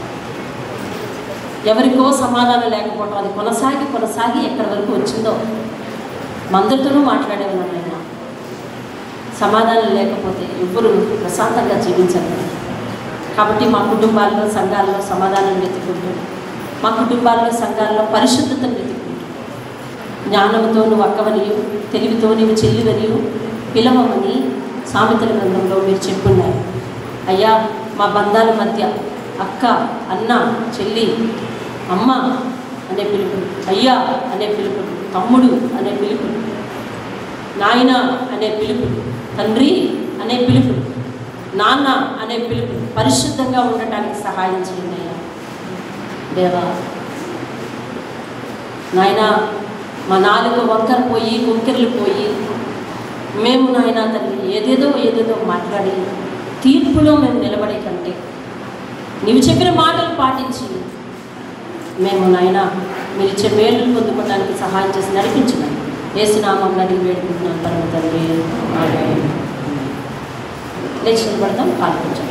ఎవరికో సమాధానం లేకపోవడం అది కొనసాగి ఎక్కడి వరకు వచ్చిందో మందరితోనూ మాట్లాడే ఉన్నాను. ఆయన సమాధానం లేకపోతే ఎవ్వరూ ప్రశాంతంగా జీవించరు. కాబట్టి మా కుటుంబాల్లో సంఘాల్లో సమాధానం వెతుక్కుంటూ, మా కుటుంబాల్లో సంఘాల్లో పరిశుద్ధతను వెతుక్కుంటూ, జ్ఞానంతో నువ్వు అక్కవనియు, తెలివితో నువ్వు చెల్లివనియు పిలవమని సామెతల గ్రంథంలో మీరు చెప్పున్నారు. అయ్యా మా బంధాల మధ్య అక్క, అన్న, చెల్లి, అమ్మ అనే పిలుపులు, అయ్యా అనే పిలుపులు, తమ్ముడు అనే పిలుపులు, నాయన అనే పిలుపులు, తండ్రి అనే పిలుపులు, నాన్న అనే పిలుపులు పరిశుద్ధంగా ఉండటానికి సహాయం చేయండి అయ్యా. దేవా నాయన మా నాలుగు వంకర పోయి కుంకెర్లు పోయి మేము నాయన తల్లి ఏదేదో మాట్లాడి తీర్పులో మేము నిలబడే కంటే నీవు చెప్పిన మాటలు పాటించి మేము నాయన మీరు ఇచ్చే మేలు పొందుకోవడానికి సహాయం చేసి నడిపించమని యేసు నామములో అడిగి వేడుకుంటున్నాను పరమ తండ్రి. ఆమేన్. లేచి నిలబడదాం, పాల్గొంటాం.